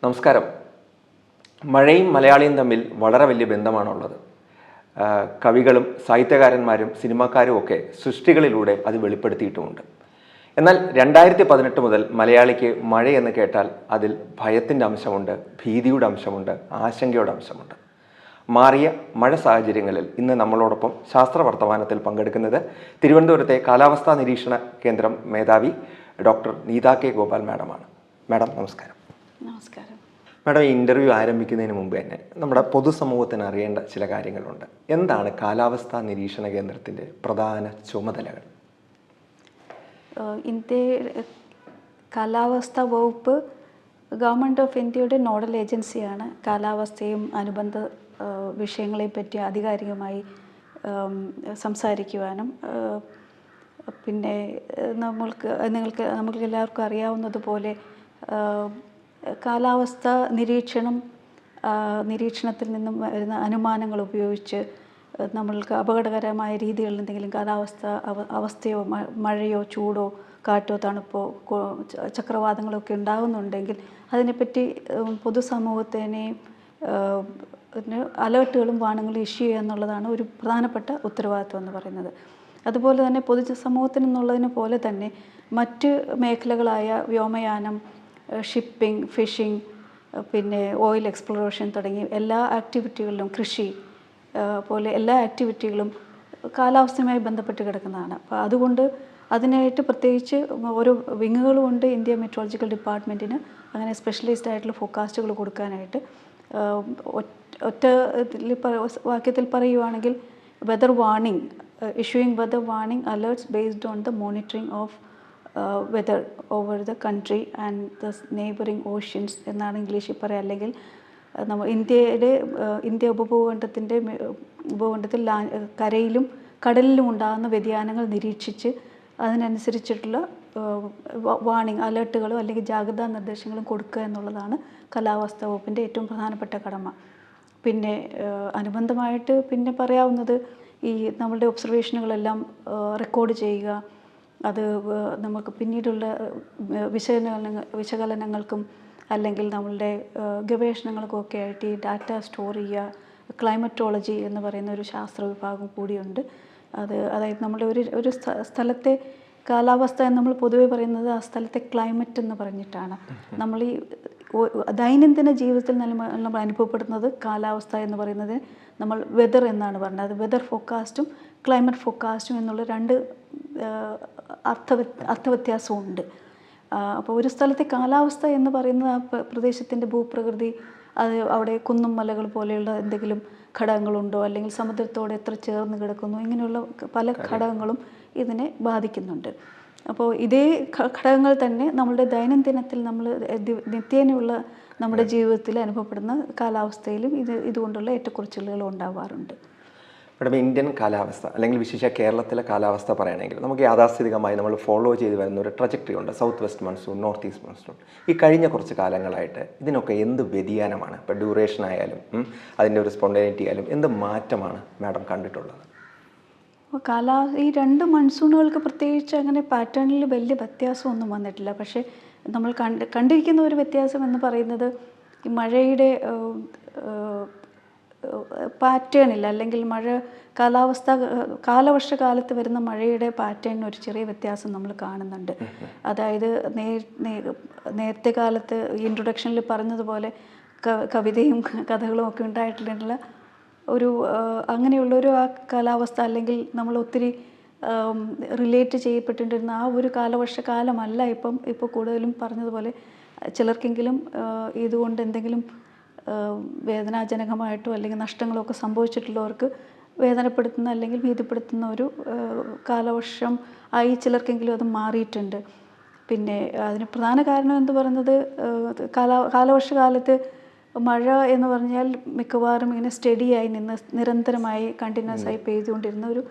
നമസ്കാരം. മഴയും മലയാളിയും തമ്മിൽ വളരെ വലിയ ബന്ധമാണുള്ളത്. കവികളും സാഹിത്യകാരന്മാരും സിനിമാക്കാരും ഒക്കെ സൃഷ്ടികളിലൂടെ അത് വെളിപ്പെടുത്തിയിട്ടുമുണ്ട്. എന്നാൽ 2018 മുതൽ മലയാളിക്ക് മഴയെന്ന് കേട്ടാൽ അതിൽ ഭയത്തിൻ്റെ അംശമുണ്ട്, ഭീതിയുടെ അംശമുണ്ട്, ആശങ്കയുടെ അംശമുണ്ട്. മാറിയ മഴ സാഹചര്യങ്ങളിൽ ഇന്ന് നമ്മളോടൊപ്പം ശാസ്ത്ര വർത്തമാനത്തിൽ പങ്കെടുക്കുന്നത് തിരുവനന്തപുരത്തെ കാലാവസ്ഥാ നിരീക്ഷണ കേന്ദ്രം മേധാവി ഡോക്ടർ നീത കെ ഗോപാൽ മാഡമാണ്. മാഡം നമസ്കാരം. നമസ്കാരം. മാഡം, ഈ ഇൻ്റർവ്യൂ ആരംഭിക്കുന്നതിന് മുമ്പ് തന്നെ നമ്മുടെ പൊതുസമൂഹത്തിന് അറിയേണ്ട ചില കാര്യങ്ങളുണ്ട്. എന്താണ് കാലാവസ്ഥാ നിരീക്ഷണ കേന്ദ്രത്തിൻ്റെ പ്രധാന ചുമതലകൾ? ഇന്ത്യ കാലാവസ്ഥാ വകുപ്പ് ഗവൺമെൻറ് ഓഫ് ഇന്ത്യയുടെ നോഡൽ ഏജൻസിയാണ്. കാലാവസ്ഥയും അനുബന്ധ വിഷയങ്ങളെ പറ്റി ആധികാരികമായി സംസാരിക്കുവാനും പിന്നെ നമുക്ക് എല്ലാവർക്കും അറിയാവുന്നതുപോലെ കാലാവസ്ഥ നിരീക്ഷണത്തിൽ നിന്നും വരുന്ന അനുമാനങ്ങൾ ഉപയോഗിച്ച് നമ്മൾക്ക് അപകടകരമായ രീതികളിൽ എന്തെങ്കിലും അവസ്ഥയോ മഴയോ ചൂടോ കാറ്റോ തണുപ്പോ ചക്രവാതങ്ങളൊക്കെ ഉണ്ടാകുന്നുണ്ടെങ്കിൽ അതിനെപ്പറ്റി പൊതുസമൂഹത്തിനെയും അലേർട്ടുകളും വാർണിങ്ങുകളും ഇഷ്യൂ ചെയ്യുക എന്നുള്ളതാണ് ഒരു പ്രധാനപ്പെട്ട ഉത്തരവാദിത്വം എന്ന് പറയുന്നത്. അതുപോലെ തന്നെ പൊതുസമൂഹത്തിന് എന്നുള്ളതിന് പോലെ തന്നെ മറ്റ് മേഖലകളായ വ്യോമയാനം, ഷിപ്പിംഗ്, ഫിഷിംഗ്, പിന്നെ ഓയിൽ എക്സ്പ്ലോറേഷൻ തുടങ്ങി എല്ലാ ആക്ടിവിറ്റികളിലും, കൃഷി പോലെ എല്ലാ ആക്ടിവിറ്റികളും കാലാവസ്ഥയുമായി ബന്ധപ്പെട്ട് കിടക്കുന്നതാണ്. അപ്പോൾ അതുകൊണ്ട് അതിനായിട്ട് പ്രത്യേകിച്ച് ഓരോ വിങ്ങുകളുമുണ്ട് ഇന്ത്യ മെട്രോളജിക്കൽ ഡിപ്പാർട്ട്മെൻറ്റിന്. അങ്ങനെ സ്പെഷ്യലൈസ്ഡ് ആയിട്ടുള്ള ഫോക്കാസ്റ്റുകൾ കൊടുക്കാനായിട്ട് ഒറ്റ വാക്യത്തിൽ പറയുവാണെങ്കിൽ weather warning, issuing weather warning alerts based on the monitoring of weather over the country and the neighbouring oceans എന്നാണ് ഇംഗ്ലീഷിൽ പറയുക. അല്ലെങ്കിൽ നമ്മൾ ഇന്ത്യ ഉപഭൂഖണ്ഡത്തിൽ കരയിലും കടലിലും ഉണ്ടാകുന്ന വ്യതിയാനങ്ങൾ നിരീക്ഷിച്ച് അതിനനുസരിച്ചിട്ടുള്ള വാർണിംഗ് അലേർട്ടുകളോ അല്ലെങ്കിൽ ജാഗ്രതാ നിർദ്ദേശങ്ങളും കൊടുക്കുക എന്നുള്ളതാണ് കാലാവസ്ഥാ വകുപ്പിൻ്റെ ഏറ്റവും പ്രധാനപ്പെട്ട കടമ. പിന്നെ അനുബന്ധമായിട്ട് പിന്നെ പറയാവുന്നത് ഈ നമ്മളുടെ ഒബ്സർവേഷനുകളെല്ലാം റെക്കോർഡ് ചെയ്യുക, അത് നമുക്ക് പിന്നീടുള്ള വിശകലനങ്ങൾക്കും അല്ലെങ്കിൽ നമ്മളുടെ ഗവേഷണങ്ങൾക്കൊക്കെ ആയിട്ട് ഈ ഡാറ്റ സ്റ്റോർ ചെയ്യുക. ക്ലൈമറ്റോളജി എന്ന് പറയുന്ന ഒരു ശാസ്ത്ര വിഭാഗം കൂടിയുണ്ട്. അതായത് നമ്മുടെ ഒരു സ്ഥലത്തെ കാലാവസ്ഥ എന്ന് നമ്മൾ പൊതുവെ പറയുന്നത് ആ സ്ഥലത്തെ ക്ലൈമറ്റ് എന്ന് പറഞ്ഞിട്ടാണ്. നമ്മൾ ഈ ദൈനംദിന ജീവിതത്തിൽ നമ്മൾ അനുഭവപ്പെടുന്നത് കാലാവസ്ഥ എന്ന് പറയുന്നത് നമ്മൾ വെതർ എന്നാണ് പറയുന്നത്. അത് വെതർ ഫോക്കാസ്റ്റും ക്ലൈമറ്റ് ഫോക്കാസ്റ്റും എന്നുള്ള രണ്ട് അർത്ഥവ്യത്യാസമുണ്ട്. അപ്പോൾ ഒരു സ്ഥലത്തെ കാലാവസ്ഥ എന്ന് പറയുന്നത് ആ പ്രദേശത്തിൻ്റെ ഭൂപ്രകൃതി, അത് അവിടെ കുന്നും മലകൾ പോലെയുള്ള എന്തെങ്കിലും ഘടകങ്ങളുണ്ടോ, അല്ലെങ്കിൽ സമുദ്രത്തോട് എത്ര ചേർന്ന് കിടക്കുന്നു, ഇങ്ങനെയുള്ള പല ഘടകങ്ങളും ഇതിനെ ബാധിക്കുന്നുണ്ട്. അപ്പോൾ ഇതേ ഘടകങ്ങൾ തന്നെ നമ്മളുടെ ദൈനംദിനത്തിൽ നമ്മൾ നിത്യേനയുള്ള നമ്മുടെ ജീവിതത്തിൽ അനുഭവപ്പെടുന്ന കാലാവസ്ഥയിലും ഇതുകൊണ്ടുള്ള ഏറ്റക്കുറച്ചിലുകൾ ഉണ്ടാവാറുണ്ട്. മാഡം, ഇന്ത്യൻ കാലാവസ്ഥ അല്ലെങ്കിൽ വിശേഷ കേരളത്തിലെ കാലാവസ്ഥ പറയുകയാണെങ്കിൽ നമുക്ക് യാഥാസ്ഥിതികമായി നമ്മൾ ഫോളോ ചെയ്ത് വരുന്ന ഒരു ട്രജക്ടറി ഉണ്ട്. South west monsoon, north east monsoon. ഈ കഴിഞ്ഞ കുറച്ച് കാലങ്ങളായിട്ട് ഇതിനൊക്കെ എന്ത് വ്യതിയാനമാണ്, ഇപ്പോൾ ഡ്യൂറേഷൻ ആയാലും അതിൻ്റെ ഒരു സ്പോണ്ടേനിറ്റി ആയാലും എന്ത് മാറ്റമാണ് മാഡം കണ്ടിട്ടുള്ളത്? ഈ രണ്ട് മൺസൂണുകൾക്ക് പ്രത്യേകിച്ച് അങ്ങനെ പാറ്റേണിൽ വലിയ വ്യത്യാസമൊന്നും വന്നിട്ടില്ല. പക്ഷേ നമ്മൾ കണ്ടിരിക്കുന്ന ഒരു വ്യത്യാസം എന്ന് പറയുന്നത് ഈ മഴയുടെ പാറ്റേണിൽ, അല്ലെങ്കിൽ കാലവർഷകാലത്ത് വരുന്ന മഴയുടെ പാറ്റേണിന് ഒരു ചെറിയ വ്യത്യാസം നമ്മൾ കാണുന്നുണ്ട്. അതായത് നേരത്തെ കാലത്ത് ഇൻട്രൊഡക്ഷനിൽ പറഞ്ഞതുപോലെ കവിതയും കഥകളും ഒക്കെ ഉണ്ടായിട്ടുള്ള അങ്ങനെയുള്ളൊരു ആ കാലാവസ്ഥ, അല്ലെങ്കിൽ നമ്മൾ ഒത്തിരി റിലേറ്റ് ചെയ്യപ്പെട്ടിരുന്ന ആ ഒരു കാലവർഷക്കാലമല്ല ഇപ്പോൾ കൂടുതലും പറഞ്ഞതുപോലെ ചിലർക്കെങ്കിലും ഇതുകൊണ്ട് എന്തെങ്കിലും വേദനാജനകമായിട്ടോ അല്ലെങ്കിൽ നഷ്ടങ്ങളോ ഒക്കെ സംഭവിച്ചിട്ടുള്ളവർക്ക് വേദനപ്പെടുത്തുന്ന അല്ലെങ്കിൽ ഭീതിപ്പെടുത്തുന്ന ഒരു കാലവർഷം ആയി ചിലർക്കെങ്കിലും അത് മാറിയിട്ടുണ്ട്. പിന്നെ അതിന് പ്രധാന കാരണം എന്ന് പറയുന്നത് കാലവർഷകാലത്ത് മഴ എന്ന് പറഞ്ഞാൽ മിക്കവാറും ഇങ്ങനെ സ്റ്റഡിയായി നിരന്തരമായി കണ്ടിന്യൂസ് ആയി പെയ്തുകൊണ്ടിരുന്ന ഒരു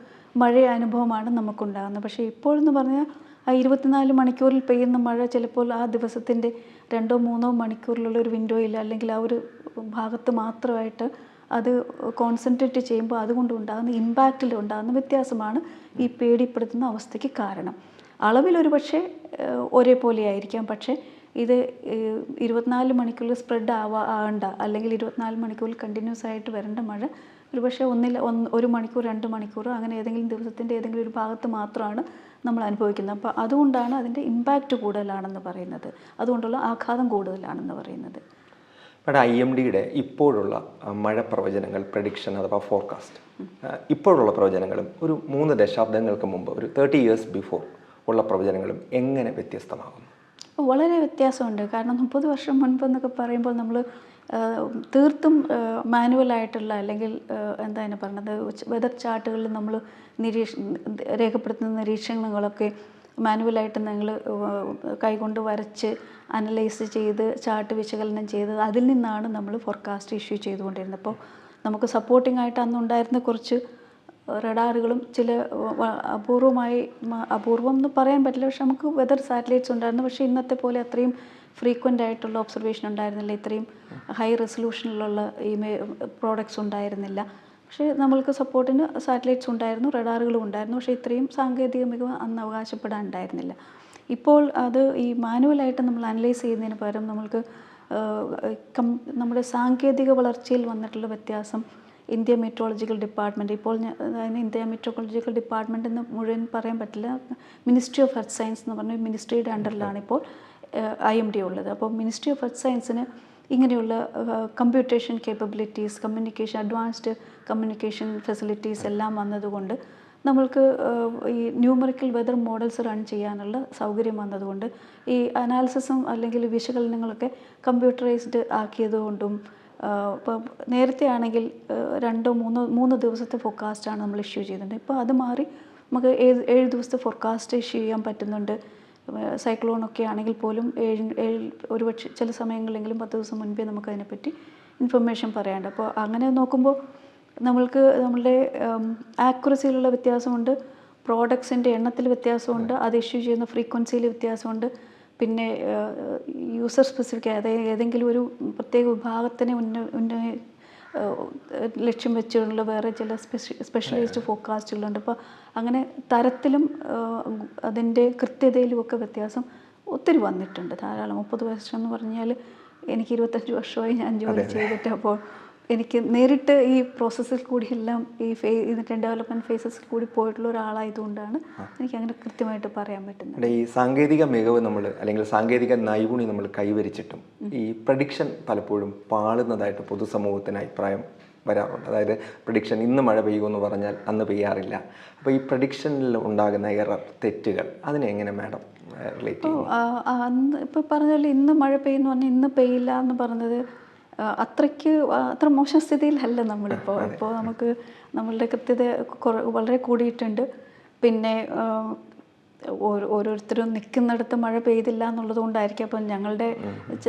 മഴ അനുഭവമാണ് നമുക്കുണ്ടാകുന്നത്. പക്ഷേ ഇപ്പോഴെന്ന് പറഞ്ഞാൽ ആ 24 മണിക്കൂറിൽ പെയ്യുന്ന മഴ ചിലപ്പോൾ ആ ദിവസത്തിൻ്റെ 2-3 മണിക്കൂറിലുള്ള ഒരു വിൻഡോയിൽ അല്ലെങ്കിൽ ആ ഒരു ഭാഗത്ത് മാത്രമായിട്ട് അത് കോൺസെൻട്രേറ്റ് ചെയ്യുമ്പോൾ അതുകൊണ്ടുണ്ടാകുന്ന ഇമ്പാക്റ്റിലുണ്ടാകുന്ന വ്യത്യാസമാണ് ഈ പേടിപ്പെടുത്തുന്ന അവസ്ഥയ്ക്ക് കാരണം. അളവിലൊരു പക്ഷേ ഒരേപോലെ ആയിരിക്കാം, പക്ഷേ ഇത് 24 മണിക്കൂറിൽ സ്പ്രെഡ് ആവണ്ട, അല്ലെങ്കിൽ 24 മണിക്കൂറിൽ കണ്ടിന്യൂസ് ആയിട്ട് വരേണ്ട മഴ ഒരുപക്ഷെ ഒരു മണിക്കൂർ 2 മണിക്കൂർ അങ്ങനെ ഏതെങ്കിലും ദിവസത്തിൻ്റെ ഏതെങ്കിലും ഒരു ഭാഗത്ത് മാത്രമാണ് നമ്മൾ അനുഭവിക്കുന്നത്. അപ്പോൾ അതുകൊണ്ടാണ് അതിൻ്റെ ഇമ്പാക്റ്റ് കൂടുതലാണെന്ന് പറയുന്നത്, അതുകൊണ്ടുള്ള ആഘാതം കൂടുതലാണെന്ന് പറയുന്നത്. ഇവിടെ IMDയുടെ ഇപ്പോഴുള്ള മഴ പ്രവചനങ്ങൾ, പ്രഡിക്ഷൻ അഥവാ ഫോർകാസ്റ്റ്, ഇപ്പോഴുള്ള പ്രവചനങ്ങളും ഒരു 3 ദശാബ്ദങ്ങൾക്ക് മുമ്പ്, ഒരു 30 years ബിഫോർ ഉള്ള പ്രവചനങ്ങളും എങ്ങനെ വ്യത്യസ്തമാകുന്നു? വളരെ വ്യത്യാസമുണ്ട്. കാരണം 30 വർഷം മുൻപ് എന്നൊക്കെ പറയുമ്പോൾ നമ്മൾ തീർത്തും മാനുവലായിട്ടുള്ള, അല്ലെങ്കിൽ എന്താണ് പറയുന്നത്, വെതർ ചാർട്ടുകളിൽ നമ്മൾ രേഖപ്പെടുത്തുന്ന നിരീക്ഷണങ്ങളൊക്കെ മാനുവലായിട്ട് ഞങ്ങൾ കൈകൊണ്ട് വരച്ച് അനലൈസ് ചെയ്ത് ചാർട്ട് വിശകലനം ചെയ്ത് അതിൽ നിന്നാണ് നമ്മൾ ഫോർകാസ്റ്റ് ഇഷ്യൂ ചെയ്തുകൊണ്ടിരുന്നത്. അപ്പോൾ നമുക്ക് സപ്പോർട്ടിംഗ് ആയിട്ട് അന്നുണ്ടായിരുന്ന കുറച്ച് റഡാറുകളും ചില അപൂർവം എന്ന് പറയാൻ പറ്റില്ല, പക്ഷെ നമുക്ക് വെതർ സാറ്റലൈറ്റ്സ് ഉണ്ടായിരുന്നു. പക്ഷേ ഇന്നത്തെ പോലെ അത്രയും ഫ്രീക്വൻ്റ് ആയിട്ടുള്ള ഒബ്സർവേഷൻ ഉണ്ടായിരുന്നില്ല, ഇത്രയും ഹൈ റെസൊല്യൂഷനിലുള്ള പ്രോഡക്ട്സ് ഉണ്ടായിരുന്നില്ല. പക്ഷേ നമ്മൾക്ക് സപ്പോർട്ടിന് സാറ്റലൈറ്റ്സ് ഉണ്ടായിരുന്നു, റഡാറുകളും ഉണ്ടായിരുന്നു. പക്ഷേ ഇത്രയും സാങ്കേതിക മികവ് അന്ന് അവകാശപ്പെടാനുണ്ടായിരുന്നില്ല. ഇപ്പോൾ അത് ഈ മാനുവലായിട്ട് നമ്മൾ അനലൈസ് ചെയ്യുന്നതിന് പകരം നമ്മൾക്ക് നമ്മുടെ സാങ്കേതിക വളർച്ചയിൽ വന്നിട്ടുള്ള വ്യത്യാസം, ഇന്ത്യ മെട്രോളജിക്കൽ ഡിപ്പാർട്ട്മെൻറ്റ്, ഇപ്പോൾ അതിന് ഇന്ത്യ മെട്രോളജിക്കൽ ഡിപ്പാർട്ട്മെൻറ്റ് എന്ന് മുഴുവൻ പറയാൻ പറ്റില്ല, മിനിസ്ട്രി ഓഫ് എർത്ത് സയൻസ് എന്ന് പറഞ്ഞ മിനിസ്ട്രിയുടെ അണ്ടറിലാണ് ഇപ്പോൾ IMD ഉള്ളത്. അപ്പോൾ മിനിസ്ട്രി ഓഫ് എർത്ത് സയൻസിന് ഇങ്ങനെയുള്ള computation capabilities, communication, advanced communication facilities എല്ലാം വന്നതുകൊണ്ട് നമ്മൾക്ക് ഈ ന്യൂമറിക്കൽ വെതർ മോഡൽസ് റൺ ചെയ്യാനുള്ള സൗകര്യം വന്നതുകൊണ്ട് ഈ അനാലിസിസും അല്ലെങ്കിൽ വിശകലനങ്ങളൊക്കെ കമ്പ്യൂട്ടറൈസ്ഡ് ആക്കിയതുകൊണ്ടും, ഇപ്പോൾ നേരത്തെ ആണെങ്കിൽ 2-3 ദിവസത്തെ ഫോർകാസ്റ്റാണ് നമ്മൾ ഇഷ്യൂ ചെയ്യുന്നുണ്ട്. ഇപ്പോൾ അത് മാറി നമുക്ക് 7 ദിവസത്തെ ഫോർകാസ്റ്റ് ഇഷ്യൂ ചെയ്യാൻ പറ്റുന്നുണ്ട്. സൈക്ലോണൊക്കെ ആണെങ്കിൽ പോലും ഒരുപക്ഷെ ചില സമയങ്ങളിലെങ്കിലും 10 ദിവസം മുൻപേ നമുക്ക് അതിനെപ്പറ്റി ഇൻഫർമേഷൻ പറയാനുണ്ട്. അപ്പോൾ അങ്ങനെ നോക്കുമ്പോൾ നമ്മൾക്ക് നമ്മളുടെ ആക്യുറസിയിലുള്ള വ്യത്യാസമുണ്ട്, പ്രോഡക്ട്സിൻ്റെ എണ്ണത്തിൽ വ്യത്യാസമുണ്ട്, അത് ഇഷ്യൂ ചെയ്യുന്ന ഫ്രീക്വൻസിയിൽ വ്യത്യാസമുണ്ട്, പിന്നെ യൂസർ സ്പെസിഫിക്, അതായത് ഏതെങ്കിലും ഒരു പ്രത്യേക വിഭാഗത്തിനെ ലക്ഷ്യം വെച്ചുള്ള വേറെ ചില സ്പെഷ്യലൈസ്ഡ് ഫോർകാസ്റ്റുകളുണ്ട്. അപ്പോൾ അങ്ങനെ തരത്തിലും അതിൻ്റെ കൃത്യതയിലുമൊക്കെ വ്യത്യാസം ഒത്തിരി വന്നിട്ടുണ്ട്, ധാരാളം. 30 വർഷം എന്ന് പറഞ്ഞാൽ എനിക്ക് 25 വർഷമായി ഞാൻ ജോലി ചെയ്തിട്ട്. അപ്പോൾ എനിക്ക് നേരിട്ട് ഈ പ്രോസസ്സിൽ കൂടി എല്ലാം ഈ ഇതിൻ്റെ ഡെവലപ്മെൻറ്റ് ഫേസസിൽ കൂടി പോയിട്ടുള്ള ഒരാളായതുകൊണ്ടാണ് എനിക്ക് അങ്ങനെ കൃത്യമായിട്ട് പറയാൻ പറ്റുന്നത്. ഈ സാങ്കേതിക മികവ് നമ്മൾ, അല്ലെങ്കിൽ സാങ്കേതിക നൈപുണ്യം നമ്മൾ കൈവരിച്ചിട്ടും ഈ പ്രഡിക്ഷൻ പലപ്പോഴും പാളുന്നതായിട്ട് പൊതുസമൂഹത്തിന് അഭിപ്രായം വരാറുണ്ട്. അതായത് പ്രഡിക്ഷൻ ഇന്ന് മഴ പെയ്യുമെന്ന് പറഞ്ഞാൽ അന്ന് പെയ്യാറില്ല. അപ്പോൾ ഈ പ്രഡിക്ഷനിൽ ഉണ്ടാകുന്ന എറർ, തെറ്റുകൾ, അതിനെ എങ്ങനെ മാഡം റിലേറ്റ് ചെയ്യും? അന്ന് ഇപ്പോൾ പറഞ്ഞാൽ ഇന്ന് മഴ പെയ്യുമെന്ന് പറഞ്ഞാൽ ഇന്ന് പെയ്യില്ല എന്ന് പറഞ്ഞത് അത്ര മോശം സ്ഥിതിയിലല്ല നമ്മളിപ്പോൾ. ഇപ്പോൾ നമുക്ക് നമ്മളുടെ കൃത്യത വളരെ കൂടിയിട്ടുണ്ട്. പിന്നെ ഓരോരുത്തരും നിൽക്കുന്നിടത്ത് മഴ പെയ്തില്ല എന്നുള്ളത് കൊണ്ടായിരിക്കും. അപ്പം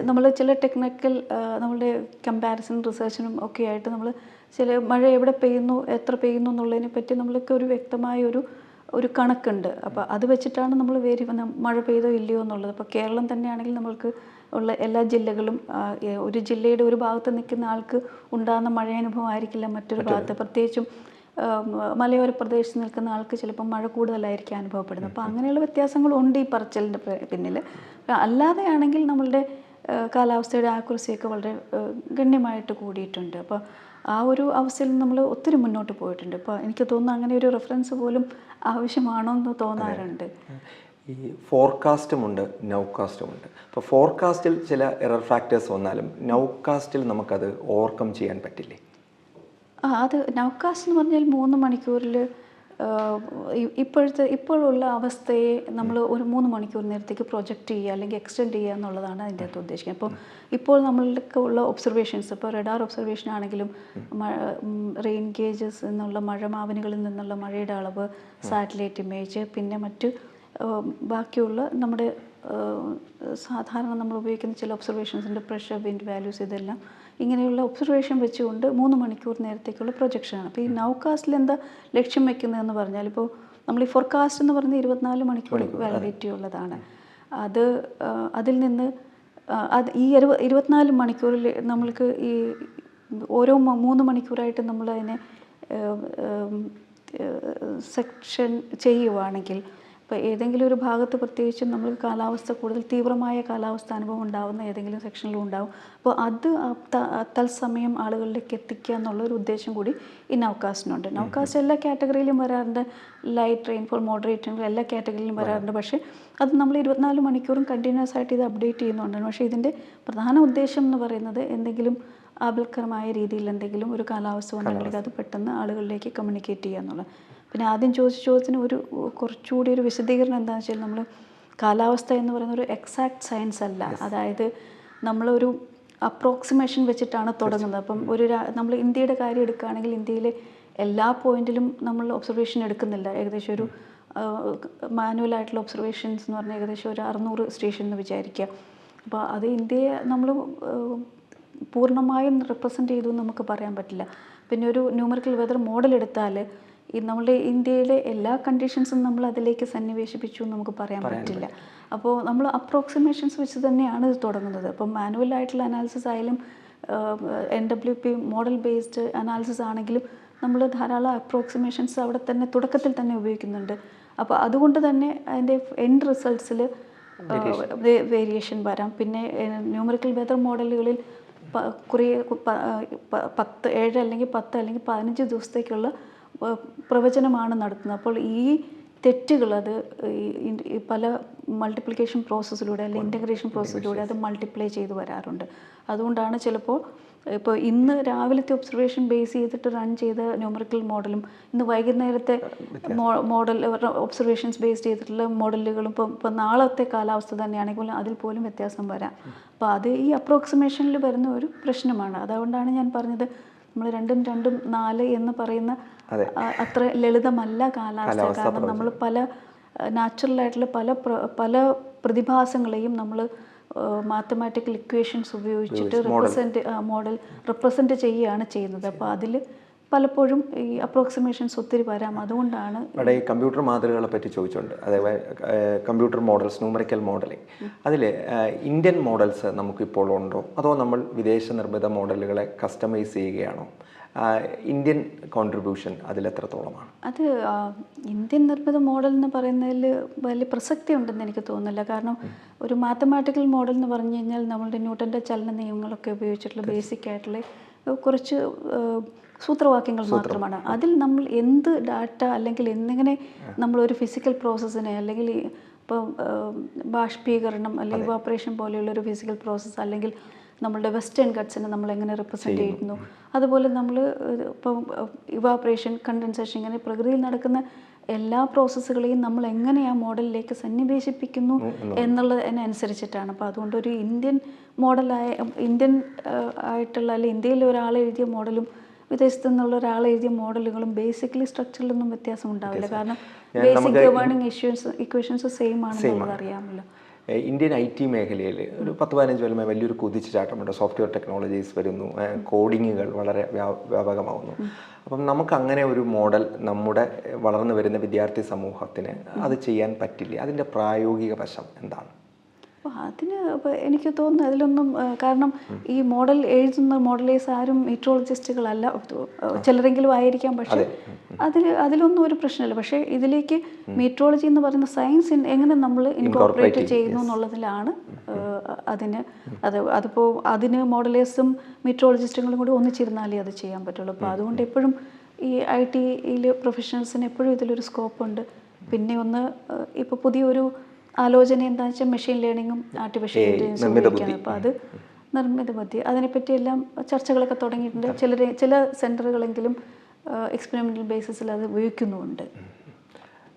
നമ്മൾ ചില ടെക്നിക്കൽ നമ്മളുടെ കമ്പാരിസൺ റിസർച്ചിനും ഒക്കെ ആയിട്ട് നമ്മൾ ചില മഴ എവിടെ പെയ്യുന്നു, എത്ര പെയ്യുന്നു എന്നുള്ളതിനെ പറ്റി നമ്മൾക്ക് ഒരു വ്യക്തമായ ഒരു കണക്കുണ്ട്. അപ്പോൾ അത് വെച്ചിട്ടാണ് നമ്മൾ മഴ പെയ്തോ ഇല്ലയോ എന്നുള്ളത്. അപ്പോൾ കേരളം തന്നെയാണെങ്കിൽ നമ്മൾക്ക് ഉള്ള എല്ലാ ജില്ലകളും ഒരു ജില്ലയുടെ ഒരു ഭാഗത്ത് നിൽക്കുന്ന ആൾക്ക് ഉണ്ടാകുന്ന മഴയനുഭവം ആയിരിക്കില്ല മറ്റൊരു ഭാഗത്ത്. പ്രത്യേകിച്ചും മലയോര പ്രദേശത്ത് നിൽക്കുന്ന ആൾക്ക് ചിലപ്പോൾ മഴ കൂടുതലായിരിക്കും അനുഭവപ്പെടുന്നത്. അപ്പോൾ അങ്ങനെയുള്ള വ്യത്യാസങ്ങളുണ്ട് ഈ പറച്ചിലിൻ്റെ പിന്നിൽ. അല്ലാതെയാണെങ്കിൽ നമ്മളുടെ കാലാവസ്ഥയുടെ ആക്യുറസിയൊക്കെ വളരെ ഗണ്യമായിട്ട് കൂടിയിട്ടുണ്ട്. അപ്പോൾ ആ ഒരു അവസ്ഥയിൽ നമ്മൾ ഒത്തിരി മുന്നോട്ട് പോയിട്ടുണ്ട്. ഇപ്പോൾ എനിക്ക് തോന്നുന്നു അങ്ങനെ ഒരു റെഫറൻസ് പോലും ആവശ്യമാണോ എന്ന് തോന്നാറുണ്ട്. ഈ ഫോർകാസ്റ്റുമുണ്ട്, നൗകാസ്റ്റുമുണ്ട്. അപ്പോൾ ഫോർകാസ്റ്റിൽ ചില എറർ ഫാക്ടേഴ്സ് വന്നാലും നൗകാസ്റ്റിൽ നമുക്കത് ഓവർകം ചെയ്യാൻ പറ്റില്ലേ? അത് നൗകാസ്റ്റ് എന്ന് പറഞ്ഞാൽ 3 മണിക്കൂറിൽ ഇപ്പോഴുള്ള അവസ്ഥയെ നമ്മൾ ഒരു 3 മണിക്കൂർ നേരത്തേക്ക് പ്രൊജക്റ്റ് ചെയ്യുക അല്ലെങ്കിൽ എക്സ്റ്റെൻഡ് ചെയ്യുക എന്നുള്ളതാണ് അതിൻ്റെ അകത്ത് ഉദ്ദേശിക്കുന്നത്. അപ്പോൾ ഇപ്പോൾ നമ്മൾക്ക് ഉള്ള ഒബ്സർവേഷൻസ്, ഇപ്പോൾ റഡാർ ഒബ്സർവേഷൻ ആണെങ്കിലും റെയിൻ ഗേജസ് എന്നുള്ള മഴമാവനുകളിൽ നിന്നുള്ള മഴയുടെ അളവ്, സാറ്റലൈറ്റ് ഇമേജ്, പിന്നെ മറ്റ് ബാക്കിയുള്ള നമ്മുടെ സാധാരണ നമ്മൾ ഉപയോഗിക്കുന്ന ചില ഒബ്സർവേഷൻസിൻ്റെ പ്രഷർ, വിൻഡ് വാല്യൂസ്, ഇതെല്ലാം ഇങ്ങനെയുള്ള ഒബ്സർവേഷൻ വെച്ചുകൊണ്ട് 3 മണിക്കൂർ നേരത്തേക്കുള്ള പ്രൊജക്ഷനാണ്. അപ്പോൾ ഈ നൗകാസ്റ്റിൽ എന്താ ലക്ഷ്യം വെക്കുന്നതെന്ന് പറഞ്ഞാൽ, ഇപ്പോൾ നമ്മൾ ഈ ഫോർകാസ്റ്റ് എന്ന് പറയുന്നത് 24 മണിക്കൂർ വാലിഡിറ്റി ഉള്ളതാണ്. അതിൽ നിന്ന് ഈ 24 മണിക്കൂറിൽ നമ്മൾക്ക് ഈ ഓരോ 3 മണിക്കൂറായിട്ട് നമ്മളതിനെ സെക്ഷൻ ചെയ്യുവാണെങ്കിൽ ഇപ്പോൾ ഏതെങ്കിലും ഒരു ഭാഗത്ത് പ്രത്യേകിച്ചും നമ്മൾ കാലാവസ്ഥ കൂടുതൽ തീവ്രമായ കാലാവസ്ഥ അനുഭവം ഉണ്ടാകുന്ന ഏതെങ്കിലും സെക്ഷനിലും ഉണ്ടാകും. അപ്പോൾ അത് തത്സമയം ആളുകളിലേക്ക് എത്തിക്കുക എന്നുള്ളൊരു ഉദ്ദേശം കൂടി ഈ നൗകാസ്റ്റിനുണ്ട്. നൗകാസ്റ്റ് എല്ലാ കാറ്റഗറിയിലും വരാറുണ്ട്, ലൈറ്റ് റെയിൻഫോൾ, മോഡറേറ്റ് റെയിൻഫോൾ എല്ലാ കാറ്റഗറിയിലും വരാറുണ്ട്. പക്ഷേ അത് നമ്മൾ 24 മണിക്കൂറും കണ്ടിന്യൂസ് ആയിട്ട് ഇത് അപ്ഡേറ്റ് ചെയ്യുന്നുണ്ട്. പക്ഷേ ഇതിൻ്റെ പ്രധാന ഉദ്ദേശം എന്ന് പറയുന്നത് എന്തെങ്കിലും ആപൽക്കരമായ രീതിയിൽ എന്തെങ്കിലും ഒരു കാലാവസ്ഥ വന്നിട്ടുണ്ടെങ്കിൽ അത് പെട്ടെന്ന് ആളുകളിലേക്ക് കമ്മ്യൂണിക്കേറ്റ് ചെയ്യുക എന്നുള്ളത്. പിന്നെ ആദ്യം ചോദിച്ച ചോദ്യത്തിന് കുറച്ചുകൂടി ഒരു വിശദീകരണം എന്താണെന്ന് വെച്ചാൽ, നമ്മൾ കാലാവസ്ഥ എന്ന് പറയുന്ന ഒരു എക്സാക്ട് സയൻസ് അല്ല. അതായത് നമ്മളൊരു അപ്രോക്സിമേഷൻ വെച്ചിട്ടാണ് തുടങ്ങുന്നത്. അപ്പം നമ്മൾ ഇന്ത്യയുടെ കാര്യം എടുക്കുകയാണെങ്കിൽ ഇന്ത്യയിലെ എല്ലാ പോയിന്റിലും നമ്മൾ ഒബ്സർവേഷൻ എടുക്കുന്നില്ല. ഏകദേശം ഒരു മാനുവലായിട്ടുള്ള ഒബ്സർവേഷൻസ് എന്ന് പറഞ്ഞാൽ ഏകദേശം ഒരു 600 സ്റ്റേഷൻ എന്ന് വിചാരിക്കുക. അപ്പോൾ അത് ഇന്ത്യയെ നമ്മൾ പൂർണ്ണമായും റെപ്രസെൻ്റ് ചെയ്തു എന്ന് നമുക്ക് പറയാൻ പറ്റില്ല. പിന്നെ ഒരു ന്യൂമറിക്കൽ വെതർ മോഡൽ എടുത്താൽ ഈ നമ്മുടെ ഇന്ത്യയിലെ എല്ലാ കണ്ടീഷൻസും നമ്മൾ അതിലേക്ക് സന്നിവേശിപ്പിച്ചു എന്ന് നമുക്ക് പറയാൻ പറ്റില്ല. അപ്പോൾ നമ്മൾ അപ്രോക്സിമേഷൻസ് വെച്ച് തന്നെയാണ് ഇത് തുടങ്ങുന്നത്. അപ്പം മാനുവലായിട്ടുള്ള അനാലിസിസ് ആയാലും NWP മോഡൽ ബേസ്ഡ് അനാലിസിസ് ആണെങ്കിലും നമ്മൾ ധാരാളം അപ്രോക്സിമേഷൻസ് അവിടെ തന്നെ തുടക്കത്തിൽ തന്നെ ഉപയോഗിക്കുന്നുണ്ട്. അപ്പോൾ അതുകൊണ്ട് തന്നെ അതിൻ്റെ എൻഡ് റിസൾട്ട്സിൽ വേരിയേഷൻ വരാം. പിന്നെ ന്യൂമറിക്കൽ വെതർ മോഡലുകളിൽ കുറേ 7 അല്ലെങ്കിൽ 10 അല്ലെങ്കിൽ 15 ദിവസത്തേക്കുള്ള പ്രവചനമാണ് നടത്തുന്നത്. അപ്പോൾ ഈ തെറ്റുകൾ അത് പല മൾട്ടിപ്ലിക്കേഷൻ പ്രോസസ്സിലൂടെ അല്ലെങ്കിൽ ഇൻ്റഗ്രേഷൻ പ്രോസസ്സിലൂടെ അത് മൾട്ടിപ്ലൈ ചെയ്ത് വരാറുണ്ട്. അതുകൊണ്ടാണ് ചിലപ്പോൾ ഇപ്പോൾ ഇന്ന് രാവിലത്തെ ഒബ്സർവേഷൻ ബേസ് ചെയ്തിട്ട് റൺ ചെയ്ത ന്യൂമറിക്കൽ മോഡലും ഇന്ന് വൈകുന്നേരത്തെ മോഡൽ ഒബ്സർവേഷൻസ് ബേസ്ഡ് ചെയ്തിട്ടുള്ള മോഡലുകളും ഇപ്പോൾ നാളത്തെ കാലാവസ്ഥ തന്നെയാണെങ്കിൽ അതിൽ പോലും വ്യത്യാസം വരാം. അപ്പോൾ അത് ഈ അപ്രോക്സിമേഷനിൽ വരുന്ന ഒരു പ്രശ്നമാണ്. അതുകൊണ്ടാണ് ഞാൻ പറഞ്ഞത് നമ്മൾ 2 4 എന്ന് പറയുന്ന അത്ര ലളിതമല്ല കാലാവസ്ഥ. കാരണം നമ്മൾ പല നാച്ചുറലായിട്ടുള്ള പല പ്രതിഭാസങ്ങളെയും നമ്മൾ മാത്തമാറ്റിക്കൽ ഇക്വേഷൻസ് ഉപയോഗിച്ചിട്ട് മോഡൽ റെപ്രസെൻറ്റ് ചെയ്യുകയാണ് ചെയ്യുന്നത്. അപ്പോൾ അതിൽ പലപ്പോഴും ഈ അപ്രോക്സിമേഷൻസ് ഒത്തിരി വരാം. അതുകൊണ്ടാണ് ഇവിടെ ഈ കമ്പ്യൂട്ടർ മാതൃകകളെ പറ്റി ചോദിച്ചുകൊണ്ട്, അതായത് കമ്പ്യൂട്ടർ മോഡൽസ്, ന്യൂമറിക്കൽ മോഡലിംഗ്, അതിൽ ഇന്ത്യൻ മോഡൽസ് നമുക്കിപ്പോൾ ഉണ്ടോ, അതോ നമ്മൾ വിദേശ നിർമ്മിത മോഡലുകളെ കസ്റ്റമൈസ് ചെയ്യുകയാണോ? ഇന്ത്യൻ കോൺട്രിബ്യൂഷൻ അതിലെത്രത്തോളമാണ്? അത് ഇന്ത്യൻ നിർമ്മിത മോഡൽ എന്ന് പറയുന്നതിൽ വലിയ പ്രസക്തി ഉണ്ടെന്ന് എനിക്ക് തോന്നുന്നില്ല. കാരണം ഒരു മാത്തമാറ്റിക്കൽ മോഡൽ എന്ന് പറഞ്ഞു കഴിഞ്ഞാൽ നമ്മളുടെ ന്യൂട്ടൻ്റെ ചലന നിയമങ്ങളൊക്കെ ഉപയോഗിച്ചിട്ടുള്ള ബേസിക് ആയിട്ടുള്ള കുറച്ച് സൂത്രവാക്യങ്ങൾ മാത്രമാണ്. അതിൽ നമ്മൾ എന്ത് ഡാറ്റ അല്ലെങ്കിൽ എങ്ങനെ നമ്മളൊരു ഫിസിക്കൽ പ്രോസസ്സിനെ അല്ലെങ്കിൽ ഇപ്പോൾ ബാഷ്പീകരണം അല്ലെങ്കിൽ ഇവാപ്പറേഷൻ പോലെയുള്ളൊരു ഫിസിക്കൽ പ്രോസസ്സ് അല്ലെങ്കിൽ നമ്മളുടെ വെസ്റ്റേൺ ഗട്ട്സിനെ നമ്മൾ എങ്ങനെ റെപ്രസെൻ്റ് ചെയ്യുന്നു, അതുപോലെ നമ്മൾ ഇപ്പം ഇവാപ്പറേഷൻ, കണ്ടൻസേഷൻ, ഇങ്ങനെ പ്രകൃതിയിൽ നടക്കുന്ന എല്ലാ പ്രോസസ്സുകളെയും നമ്മൾ എങ്ങനെ ആ മോഡലിലേക്ക് സന്നിവേശിപ്പിക്കുന്നു എന്നുള്ളതിനനുസരിച്ചിട്ടാണ്. അപ്പോൾ അതുകൊണ്ട് ഒരു ഇന്ത്യൻ ആയിട്ടുള്ള അല്ലെങ്കിൽ ഇന്ത്യയിൽ ഒരാൾ എഴുതിയ മോഡലും വിദേശത്തു നിന്നുള്ള ഒരാൾ എഴുതിയ മോഡലുകളും ബേസിക്കലി സ്ട്രക്ചറിലൊന്നും വ്യത്യാസം ഉണ്ടാവില്ല. കാരണം ബേസിക് ഗവേണിംഗ് ഇക്വേഷൻസ് സെയിം ആണെന്നുള്ളത് അറിയാമല്ലോ. ഇന്ത്യൻ IT മേഖലയിൽ ഒരു 10-15 കൊല്ലമായി വലിയൊരു കുതിച്ചുചാട്ടമുണ്ട്. സോഫ്റ്റ്വെയർ ടെക്നോളജീസ് വരുന്നു, കോഡിങ്ങുകൾ വളരെ വ്യാപകമാവുന്നു. അപ്പം നമുക്ക് അങ്ങനെ ഒരു മോഡൽ നമ്മുടെ വളർന്നു വരുന്ന വിദ്യാർത്ഥി സമൂഹത്തിന് അത് ചെയ്യാൻ പറ്റില്ല. അതിൻ്റെ പ്രായോഗിക വശം എന്താണ്? അപ്പോൾ അതിന് എനിക്ക് തോന്നുന്നു അതിലൊന്നും, കാരണം ഈ മോഡൽ എഴുതുന്ന മോഡലേഴ്സ് ആരും മീറ്ററോളജിസ്റ്റുകളല്ല, ചിലരെങ്കിലും ആയിരിക്കാം. പക്ഷേ അതിലൊന്നും ഒരു പ്രശ്നമില്ല. പക്ഷേ ഇതിലേക്ക് മീറ്ററോളജി എന്ന് പറയുന്ന സയൻസ് എങ്ങനെ നമ്മൾ ഇൻകോർപ്പറേറ്റ് ചെയ്യുന്നു എന്നുള്ളതിലാണ് അതിപ്പോൾ അതിന് മോഡലേഴ്സും മീറ്ററോളജിസ്റ്റുകളും കൂടി ഒന്നിച്ചിരുന്നാലേ അത് ചെയ്യാൻ പറ്റുള്ളൂ. അപ്പോൾ അതുകൊണ്ട് എപ്പോഴും ഈ IT പ്രൊഫഷണൽസിന് എപ്പോഴും ഇതിലൊരു സ്കോപ്പുണ്ട്. പിന്നെ ഇപ്പോൾ പുതിയൊരു ആലോചന എന്താണെന്ന് വെച്ചാൽ മെഷീൻ ലേണിങ്ങും ആർട്ടിഫിഷ്യൽ ഇൻ്റലിജൻസും ഉപയോഗിക്കുകയാണ്. അപ്പോൾ അത് നിർമ്മിത ബുദ്ധി അതിനെപ്പറ്റിയെല്ലാം ചർച്ചകളൊക്കെ തുടങ്ങിയിട്ടുണ്ട്. ചില സെൻറ്ററുകളെങ്കിലും എക്സ്പെരിമെൻ്റൽ ബേസിസിൽ അത് ഉപയോഗിക്കുന്നുമുണ്ട്.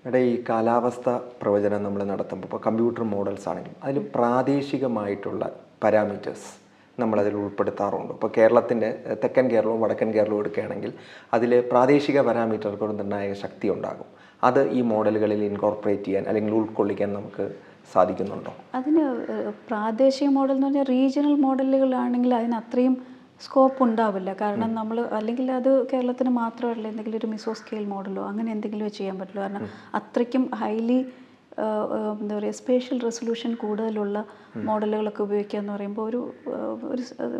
ഇവിടെ ഈ കാലാവസ്ഥ പ്രവചനം നമ്മൾ നടത്തുമ്പോൾ ഇപ്പോൾ കമ്പ്യൂട്ടർ മോഡൽസ് ആണെങ്കിലും അതിൽ പ്രാദേശികമായിട്ടുള്ള പാരാമീറ്റേഴ്സ് നമ്മളതിൽ ഉൾപ്പെടുത്താറുണ്ട്. ഇപ്പോൾ കേരളത്തിൻ്റെ തെക്കൻ കേരളവും വടക്കൻ കേരളവും എടുക്കുകയാണെങ്കിൽ അതിൽ പ്രാദേശിക പാരാമീറ്റർക്ക് ഒരു നിർണായക ശക്തി ഉണ്ടാകും. അത് ഈ മോഡലുകളിൽ ഇൻകോർപ്പറേറ്റ് ചെയ്യാൻ അല്ലെങ്കിൽ ഉൾക്കൊള്ളിക്കാൻ നമുക്ക് സാധിക്കുന്നുണ്ടോ? അതിന് പ്രാദേശിക മോഡൽ എന്ന് പറഞ്ഞാൽ റീജിയണൽ മോഡലുകളാണെങ്കിൽ അതിന് അത്രയും സ്കോപ്പ് ഉണ്ടാവില്ല. കാരണം നമ്മൾ അല്ലെങ്കിൽ അത് കേരളത്തിന് മാത്രമല്ല, എന്തെങ്കിലും ഒരു മിസോ സ്കെയിൽ മോഡലോ അങ്ങനെ എന്തെങ്കിലും ചെയ്യാൻ പറ്റുള്ളൂ. കാരണം അത്രയ്ക്കും ഹൈലി എന്താ പറയുക സ്പേഷ്യൽ റെസൊല്യൂഷൻ കൂടുതലുള്ള മോഡലുകളൊക്കെ ഉപയോഗിക്കുക എന്ന് പറയുമ്പോൾ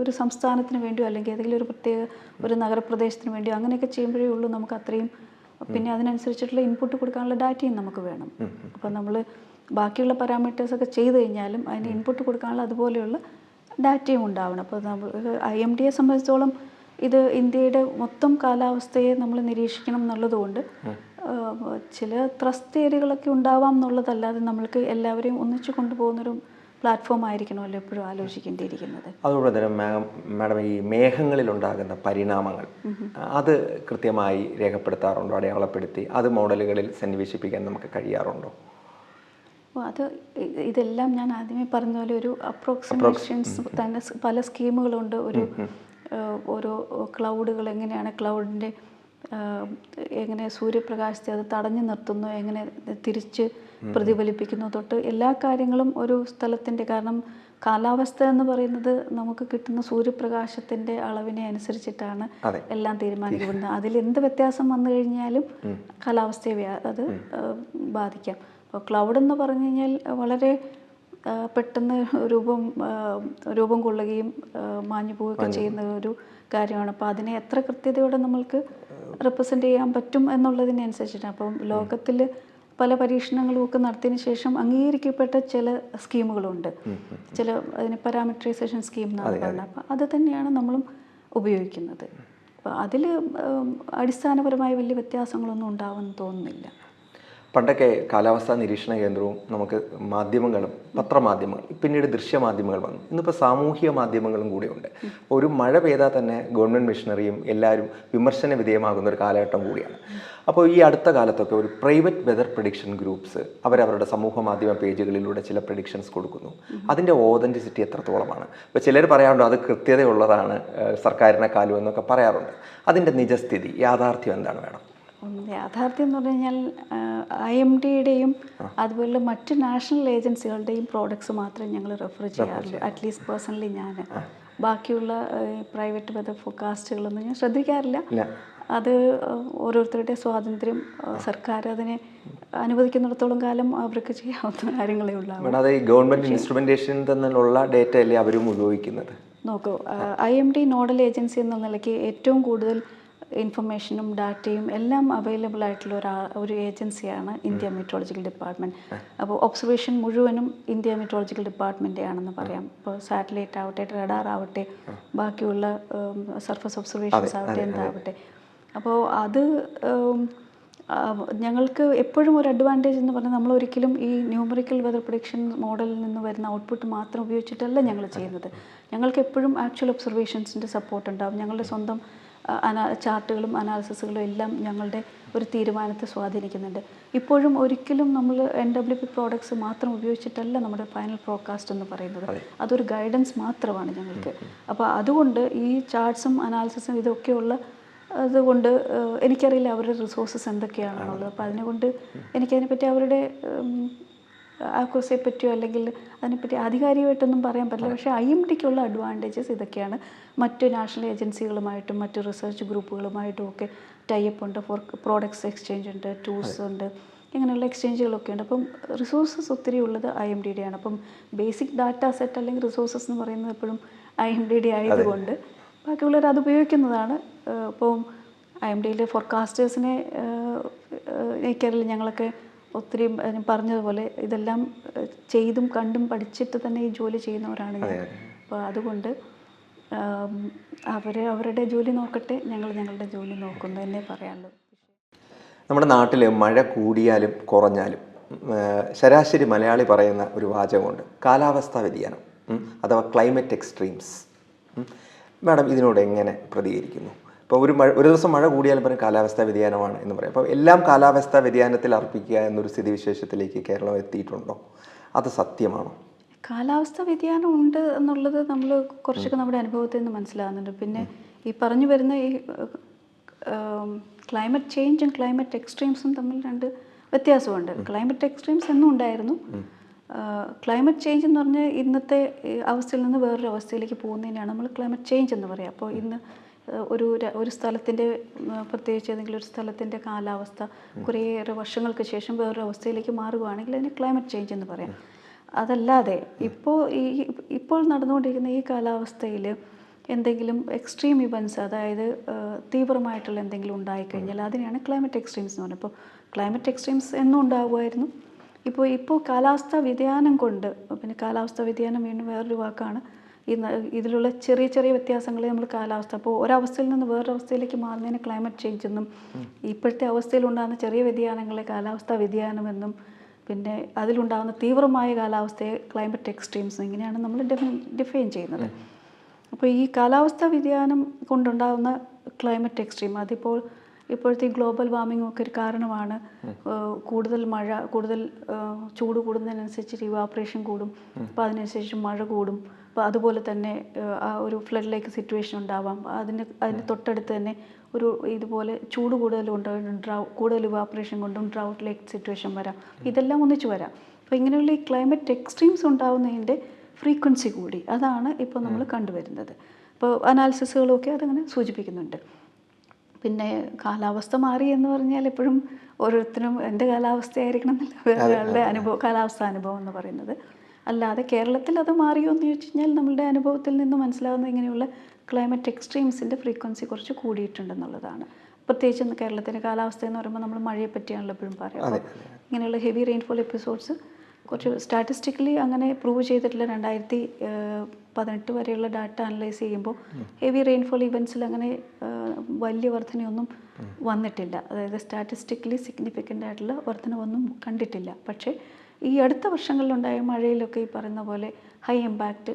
ഒരു സംസ്ഥാനത്തിന് വേണ്ടിയോ അല്ലെങ്കിൽ ഏതെങ്കിലും ഒരു പ്രത്യേക ഒരു നഗരപ്രദേശത്തിന് വേണ്ടിയോ അങ്ങനെയൊക്കെ ചെയ്യുമ്പോഴേ ഉള്ളൂ നമുക്ക് അത്രയും പിന്നെ അതിനനുസരിച്ചിട്ടുള്ള ഇൻപുട്ട് കൊടുക്കാനുള്ള ഡാറ്റയും നമുക്ക് വേണം. അപ്പോൾ നമ്മൾ ബാക്കിയുള്ള പാരാമീറ്റേഴ്സൊക്കെ ചെയ്ത് കഴിഞ്ഞാലും അതിന് ഇൻപുട്ട് കൊടുക്കാനുള്ള അതുപോലെയുള്ള ഡാറ്റയും ഉണ്ടാവണം. അപ്പോൾ നമ്മൾ IMDയെ സംബന്ധിച്ചോളം ഇത് ഇന്ത്യയുടെ മൊത്തം കാലാവസ്ഥയെ നമ്മൾ നിരീക്ഷിക്കണം എന്നുള്ളതുകൊണ്ട് ചില ത്രസ്റ്റ് ഏരിയകളൊക്കെ ഉണ്ടാവാം എന്നുള്ളതല്ലാതെ നമ്മൾക്ക് എല്ലാവരെയും ഒന്നിച്ചു കൊണ്ടുപോകുന്നൊരു പ്ലാറ്റ്ഫോം ആയിരിക്കണമല്ലോ എപ്പോഴും ആലോചിക്കേണ്ടിയിരിക്കുന്നത്. അതുപോലെ തന്നെ മാഡം ഈ മേഘങ്ങളിലുണ്ടാകുന്ന പരിണാമങ്ങൾ അത് കൃത്യമായി രേഖപ്പെടുത്താറുണ്ടോ, അടയാളപ്പെടുത്തി അത് മോഡലുകളിൽ സന്നിവേശിപ്പിക്കാൻ നമുക്ക് കഴിയാറുണ്ടോ? അത് ഇതെല്ലാം ഞാൻ ആദ്യമേ പറഞ്ഞ പോലെ ഒരു അപ്രോക്സിമേഷൻസ് തന്നെ പല സ്കീമുകളുണ്ട്. ഓരോ ക്ലൗഡുകൾ എങ്ങനെയാണ് ക്ലൗഡിൻ്റെ എങ്ങനെ സൂര്യപ്രകാശത്തെ അത് തടഞ്ഞു നിർത്തുന്നു, എങ്ങനെ തിരിച്ച് പ്രതിഫലിപ്പിക്കുന്നു തൊട്ട് എല്ലാ കാര്യങ്ങളും ഒരു സ്ഥലത്തിൻ്റെ, കാരണം കാലാവസ്ഥ എന്ന് പറയുന്നത് നമുക്ക് കിട്ടുന്ന സൂര്യപ്രകാശത്തിൻ്റെ അളവിനെ അനുസരിച്ചിട്ടാണ് എല്ലാം തീരുമാനിക്കപ്പെടുന്നത്. അതിൽ എന്ത് വ്യത്യാസം വന്നു കഴിഞ്ഞാലും കാലാവസ്ഥയെ അത് ബാധിക്കാം. അപ്പോൾ ക്ലൗഡ് എന്ന് പറഞ്ഞു കഴിഞ്ഞാൽ വളരെ പെട്ടെന്ന് രൂപം കൊള്ളുകയും മാഞ്ഞു പോവുകയൊക്കെ ചെയ്യുന്ന ഒരു കാര്യമാണ്. അപ്പോൾ അതിനെ എത്ര കൃത്യതയോടെ നമ്മൾക്ക് റെപ്രസെൻ്റ് ചെയ്യാൻ പറ്റും എന്നുള്ളതിനനുസരിച്ചിട്ടാണ്. അപ്പം ലോകത്തിൽ പല പരീക്ഷണങ്ങളും ഒക്കെ നടത്തിയതിന് ശേഷം അംഗീകരിക്കപ്പെട്ട ചില സ്കീമുകളുണ്ട്. ചില അതിന് പാരാമീറ്ററൈസേഷൻ സ്കീം എന്നാണ് പറയുന്നത്. അപ്പോൾ അത് തന്നെയാണ് നമ്മളും ഉപയോഗിക്കുന്നത്. അപ്പോൾ അതിൽ അടിസ്ഥാനപരമായ വലിയ വ്യത്യാസങ്ങളൊന്നും ഉണ്ടാവുമെന്ന് തോന്നുന്നില്ല. പണ്ടൊക്കെ കാലാവസ്ഥാ നിരീക്ഷണ കേന്ദ്രവും നമുക്ക് മാധ്യമങ്ങളും പത്രമാധ്യമങ്ങൾ പിന്നീട് ദൃശ്യമാധ്യമങ്ങൾ വന്നു. ഇന്നിപ്പോൾ സാമൂഹിക മാധ്യമങ്ങളും കൂടിയുണ്ട്. ഒരു മഴ പെയ്താൽ തന്നെ ഗവൺമെൻറ് മിഷനറിയും എല്ലാവരും വിമർശന വിധേയമാകുന്ന ഒരു കാലഘട്ടം കൂടിയാണ്. അപ്പോൾ ഈ അടുത്ത കാലത്തൊക്കെ ഒരു പ്രൈവറ്റ് വെതർ പ്രഡിക്ഷൻ ഗ്രൂപ്പ്സ് അവരവരുടെ സമൂഹ മാധ്യമ പേജുകളിലൂടെ ചില പ്രഡിക്ഷൻസ് കൊടുക്കുന്നു. അതിൻ്റെ ഓതൻറ്റിസിറ്റി എത്രത്തോളമാണ്? ഇപ്പോൾ ചിലർ പറയാറുണ്ട് അത് കൃത്യതയുള്ളതാണ്, സർക്കാരിനെക്കാളും എന്നൊക്കെ പറയാറുണ്ട്. അതിൻ്റെ നിജസ്ഥിതി യാഥാർത്ഥ്യം എന്താണ് വേണം? യാഥാർത്ഥ്യം എന്ന് പറഞ്ഞു കഴിഞ്ഞാൽ IMDയുടെയും അതുപോലെ മറ്റ് നാഷണൽ ഏജൻസികളുടെയും പ്രോഡക്ട്സ് മാത്രമേ ഞങ്ങൾ റെഫർ ചെയ്യാറുള്ളൂ. അറ്റ്ലീസ്റ്റ് പേഴ്സണലി ഞാൻ ബാക്കിയുള്ള പ്രൈവറ്റ് വെതർ ഫോർകാസ്റ്റുകളൊന്നും ഞാൻ ശ്രദ്ധിക്കാറില്ല. അത് ഓരോരുത്തരുടെ സ്വാതന്ത്ര്യം, സർക്കാർ അതിനെ അനുവദിക്കുന്നിടത്തോളം കാലം അവർക്ക് ചെയ്യാവുന്ന കാര്യങ്ങളേ ഉള്ളൂ. അത് ഗവൺമെൻറ് ഇൻസ്ട്രുമെൻറ്റേഷൻ തന്നിലുള്ള ഡേറ്റ അല്ലേ അവരും ഉപയോഗിക്കുന്നത്? നോക്കൂ, IMD നോഡൽ ഏജൻസി എന്ന നിലയ്ക്ക് ഏറ്റവും കൂടുതൽ ഇൻഫർമേഷനും ഡാറ്റയും എല്ലാം അവൈലബിൾ ആയിട്ടുള്ള ഒരു ഏജൻസിയാണ് ഇന്ത്യ മെട്രോളജിക്കൽ ഡിപ്പാർട്ട്മെൻറ്റ്. അപ്പോൾ ഒബ്സർവേഷൻ മുഴുവനും ഇന്ത്യ മെട്രോളജിക്കൽ ഡിപ്പാർട്ട്മെൻറ്റ് ആണെന്ന് പറയാം. ഇപ്പോൾ സാറ്റലൈറ്റ് ആവട്ടെ, റഡാർ ആവട്ടെ, ബാക്കിയുള്ള സർഫസ് ഒബ്സർവേഷൻസ് ആവട്ടെ, എന്താവട്ടെ. അപ്പോൾ അത് ഞങ്ങൾക്ക് എപ്പോഴും ഒരു അഡ്വാൻറ്റേജ് എന്ന് പറഞ്ഞാൽ നമ്മൾ ഒരിക്കലും ഈ ന്യൂമറിക്കൽ വെതർ പ്രഡിക്ഷൻ മോഡലിൽ നിന്ന് വരുന്ന ഔട്ട്പുട്ട് മാത്രം ഉപയോഗിച്ചിട്ടല്ല ഞങ്ങൾ ചെയ്യുന്നത്. ഞങ്ങൾക്ക് എപ്പോഴും ആക്ച്വൽ ഒബ്സർവേഷൻസിൻ്റെ സപ്പോർട്ട് ഉണ്ടാവും. ഞങ്ങളുടെ സ്വന്തം ചാർട്ടുകളും അനാലിസിസുകളും എല്ലാം ഞങ്ങളുടെ ഒരു തീരുമാനത്തെ സ്വാധീനിക്കുന്നുണ്ട്. ഇപ്പോഴും ഒരിക്കലും നമ്മൾ NWP പ്രോഡക്ട്സ് മാത്രം ഉപയോഗിച്ചിട്ടല്ല നമ്മുടെ ഫൈനൽ ഫോർകാസ്റ്റ് എന്ന് പറയുന്നത്. അതൊരു ഗൈഡൻസ് മാത്രമാണ് ഞങ്ങൾക്ക്. അപ്പോൾ അതുകൊണ്ട് ഈ ചാർട്ട്സും അനാലിസിസും ഇതൊക്കെയുള്ള അതുകൊണ്ട് എനിക്കറിയില്ല അവരുടെ റിസോഴ്സസ് എന്തൊക്കെയാണെന്നുള്ളത്. അപ്പോൾ അതിനെക്കൊണ്ട് എനിക്കതിനെപ്പറ്റി അവരുടെ ആക്വസിയെ പറ്റിയോ അല്ലെങ്കിൽ അതിനെപ്പറ്റി ആധികാരികമായിട്ടൊന്നും പറയാൻ പറ്റില്ല. പക്ഷേ IMDക്കുള്ള അഡ്വാൻറ്റേജസ് ഇതൊക്കെയാണ്. മറ്റ് നാഷണൽ ഏജൻസികളുമായിട്ടും മറ്റ് റിസർച്ച് ഗ്രൂപ്പുകളുമായിട്ടും ഒക്കെ ടൈപ്പ് ഉണ്ട്. പ്രോഡക്ട്സ് എക്സ്ചേഞ്ച് ഉണ്ട്, ടൂൾസ് ഉണ്ട്, ഇങ്ങനെയുള്ള എക്സ്ചേഞ്ചുകളൊക്കെ ഉണ്ട്. അപ്പം റിസോഴ്സസ് ഒത്തിരി ഉള്ളത് IMDയുടെയാണ്. അപ്പം ബേസിക് ഡാറ്റ സെറ്റ് അല്ലെങ്കിൽ റിസോഴ്സസ് എന്ന് പറയുന്നത് എപ്പോഴും IMDയുടെ ആയതുകൊണ്ട് ബാക്കിയുള്ളവർ അത് ഉപയോഗിക്കുന്നതാണ്. അപ്പം IMDയിലെ ഫോർകാസ്റ്റേഴ്സിനെ എനിക്കറിയില്ല, ഞങ്ങളൊക്കെ ഒത്തിരി പറഞ്ഞതുപോലെ ഇതെല്ലാം ചെയ്തും കണ്ടും പഠിച്ചിട്ട് തന്നെ ഈ ജോലി ചെയ്യുന്നവരാണ് ഞാൻ. അപ്പോൾ അതുകൊണ്ട് അവരുടെ ജോലി നോക്കട്ടെ, ഞങ്ങളുടെ ജോലി നോക്കുന്നു എന്നേ പറയാനുള്ളൂ. നമ്മുടെ നാട്ടിൽ മഴ കൂടിയാലും കുറഞ്ഞാലും ശരാശരി മലയാളി പറയുന്ന ഒരു വാചകമുണ്ട്, കാലാവസ്ഥാ വ്യതിയാനം അഥവാ ക്ലൈമറ്റ് എക്സ്ട്രീംസ്. മാഡം ഇതിനോട് എങ്ങനെ പ്രതികരിക്കുന്നു? ഇപ്പോൾ ഒരു ദിവസം മഴ കൂടിയാലും പറയും കാലാവസ്ഥാ വ്യതിയാനമാണ് എന്ന് പറയും. അപ്പോൾ എല്ലാം കാലാവസ്ഥാ വ്യതിയാനത്തിൽ അർപ്പിക്കുക എന്നൊരു സ്ഥിതിവിശേഷത്തിലേക്ക് കേരളം എത്തിയിട്ടുണ്ടോ? അത് സത്യമാണോ? കാലാവസ്ഥാ വ്യതിയാനം ഉണ്ട് എന്നുള്ളത് നമ്മൾ കുറച്ചൊക്കെ നമ്മുടെ അനുഭവത്തിൽ നിന്ന് മനസ്സിലാകുന്നുണ്ട്. പിന്നെ ഈ പറഞ്ഞു വരുന്ന ഈ ക്ലൈമറ്റ് ചേഞ്ചും ക്ലൈമറ്റ് എക്സ്ട്രീംസും തമ്മിൽ രണ്ട് വ്യത്യാസമുണ്ട്. ക്ലൈമറ്റ് എക്സ്ട്രീംസ് എന്നും ഉണ്ടായിരുന്നു. ക്ലൈമറ്റ് ചേഞ്ച് എന്ന് പറഞ്ഞാൽ ഇന്നത്തെ അവസ്ഥയിൽ നിന്ന് വേറൊരു അവസ്ഥയിലേക്ക് പോകുന്നതിനാണ് നമ്മൾ ക്ലൈമറ്റ് ചേഞ്ച് എന്ന് പറയുക. അപ്പോൾ ഇന്ന് ഒരു സ്ഥലത്തിൻ്റെ പ്രത്യേകിച്ച് ഏതെങ്കിലും ഒരു സ്ഥലത്തിൻ്റെ കാലാവസ്ഥ കുറേയേറെ വർഷങ്ങൾക്ക് ശേഷം വേറൊരു അവസ്ഥയിലേക്ക് മാറുകയാണെങ്കിൽ അതിന് ക്ലൈമറ്റ് ചേഞ്ച് എന്ന് പറയാം. അതല്ലാതെ ഇപ്പോൾ നടന്നുകൊണ്ടിരിക്കുന്ന ഈ കാലാവസ്ഥയിൽ എന്തെങ്കിലും എക്സ്ട്രീം ഇവൻറ്റ്സ്, അതായത് തീവ്രമായിട്ടുള്ള എന്തെങ്കിലും ഉണ്ടായിക്കഴിഞ്ഞാൽ അതിനെയാണ് ക്ലൈമറ്റ് എക്സ്ട്രീംസ് എന്ന് പറയുന്നത്. ഇപ്പോൾ ക്ലൈമറ്റ് എക്സ്ട്രീംസ് എന്നും ഉണ്ടാകുമായിരുന്നു. ഇപ്പോൾ കാലാവസ്ഥാ വ്യതിയാനം കൊണ്ട്, പിന്നെ കാലാവസ്ഥാ വ്യതിയാനം വീണ്ടും വേറൊരു വാക്കാണ്. ഇതിലുള്ള ചെറിയ ചെറിയ വ്യത്യാസങ്ങളെ നമ്മൾ കാലാവസ്ഥ, അപ്പോൾ ഒരവസ്ഥയിൽ നിന്ന് വേറൊരവസ്ഥയിലേക്ക് മാറുന്നതിന് ക്ലൈമറ്റ് ചേഞ്ച് എന്നും, ഇപ്പോഴത്തെ അവസ്ഥയിലുണ്ടാകുന്ന ചെറിയ വ്യതിയാനങ്ങളെ കാലാവസ്ഥാ വ്യതിയാനമെന്നും, പിന്നെ അതിലുണ്ടാകുന്ന തീവ്രമായ കാലാവസ്ഥയെ ക്ലൈമറ്റ് എക്സ്ട്രീംസ്, ഇങ്ങനെയാണ് നമ്മൾ ഡിഫൈൻ ചെയ്യുന്നത്. അപ്പോൾ ഈ കാലാവസ്ഥാ വ്യതിയാനം കൊണ്ടുണ്ടാകുന്ന ക്ലൈമറ്റ് എക്സ്ട്രീം, ഇപ്പോഴത്തെ ഗ്ലോബൽ വാർമിംഗ് ഒക്കെ ഒരു കാരണമാണ്. കൂടുതൽ മഴ, കൂടുതൽ ചൂട് കൂടുന്നതിനനുസരിച്ച് ഇവാപറേഷൻ കൂടും, അപ്പോൾ അതിനനുസരിച്ച് മഴ കൂടും. അപ്പോൾ അതുപോലെ തന്നെ ആ ഒരു ഫ്ലഡ് ലേക്ക് സിറ്റുവേഷൻ ഉണ്ടാവാം. അതിന് തൊട്ടടുത്ത് തന്നെ ഇതുപോലെ ചൂട് കൂടുതലുണ്ട്, കൂടുതൽ ഇവാപറേഷൻ കൊണ്ടും ഡ്രൗട്ട് ലേക്ക് സിറ്റുവേഷൻ വരാം. ഇതെല്ലാം ഒന്നിച്ച് വരാം. അപ്പോൾ ഇങ്ങനെയുള്ള ഈ ക്ലൈമറ്റ് എക്സ്ട്രീംസ് ഉണ്ടാകുന്നതിൻ്റെ ഫ്രീക്വൻസി കൂടി, അതാണ് ഇപ്പോൾ നമ്മൾ കണ്ടുവരുന്നത്. ഇപ്പോൾ അനാലിസിസുകളൊക്കെ അതങ്ങനെ സൂചിപ്പിക്കുന്നുണ്ട്. പിന്നെ കാലാവസ്ഥ മാറി എന്ന് പറഞ്ഞാൽ എപ്പോഴും ഓരോരുത്തരും എൻ്റെ കാലാവസ്ഥയായിരിക്കണം എന്നല്ല വേറൊരാളുടെ കാലാവസ്ഥ അനുഭവം എന്ന് പറയുന്നത്. അല്ലാതെ കേരളത്തിൽ അത് മാറിയോ എന്ന് ചോദിച്ചു കഴിഞ്ഞാൽ നമ്മളുടെ അനുഭവത്തിൽ നിന്ന് മനസ്സിലാകുന്ന ഇങ്ങനെയുള്ള ക്ലൈമറ്റ് എക്സ്ട്രീംസിൻ്റെ ഫ്രീക്വൻസി കുറച്ച് കൂടിയിട്ടുണ്ടെന്നുള്ളതാണ്. പ്രത്യേകിച്ച് കേരളത്തിൻ്റെ കാലാവസ്ഥ എന്ന് പറയുമ്പോൾ നമ്മൾ മഴയെ പറ്റിയാണല്ലോ എപ്പോഴും പറയുക. ഇങ്ങനെയുള്ള ഹെവി റെയിൻഫോൾ എപ്പിസോഡ്സ് കുറച്ച് സ്റ്റാറ്റിസ്റ്റിക്കലി അങ്ങനെ പ്രൂവ് ചെയ്തിട്ടില്ല. 2018 വരെയുള്ള ഡാറ്റ അനലൈസ് ചെയ്യുമ്പോൾ ഹെവി റെയിൻഫോൾ ഇവൻറ്റ്സിൽ അങ്ങനെ വലിയ വർധനയൊന്നും വന്നിട്ടില്ല. അതായത് സ്റ്റാറ്റിസ്റ്റിക്കലി സിഗ്നിഫിക്കൻ്റ് ആയിട്ടുള്ള വർധനവൊന്നും കണ്ടിട്ടില്ല. പക്ഷേ ഈ അടുത്ത വർഷങ്ങളിലുണ്ടായ മഴയിലൊക്കെ ഈ പറയുന്ന പോലെ ഹൈ ഇമ്പാക്റ്റ്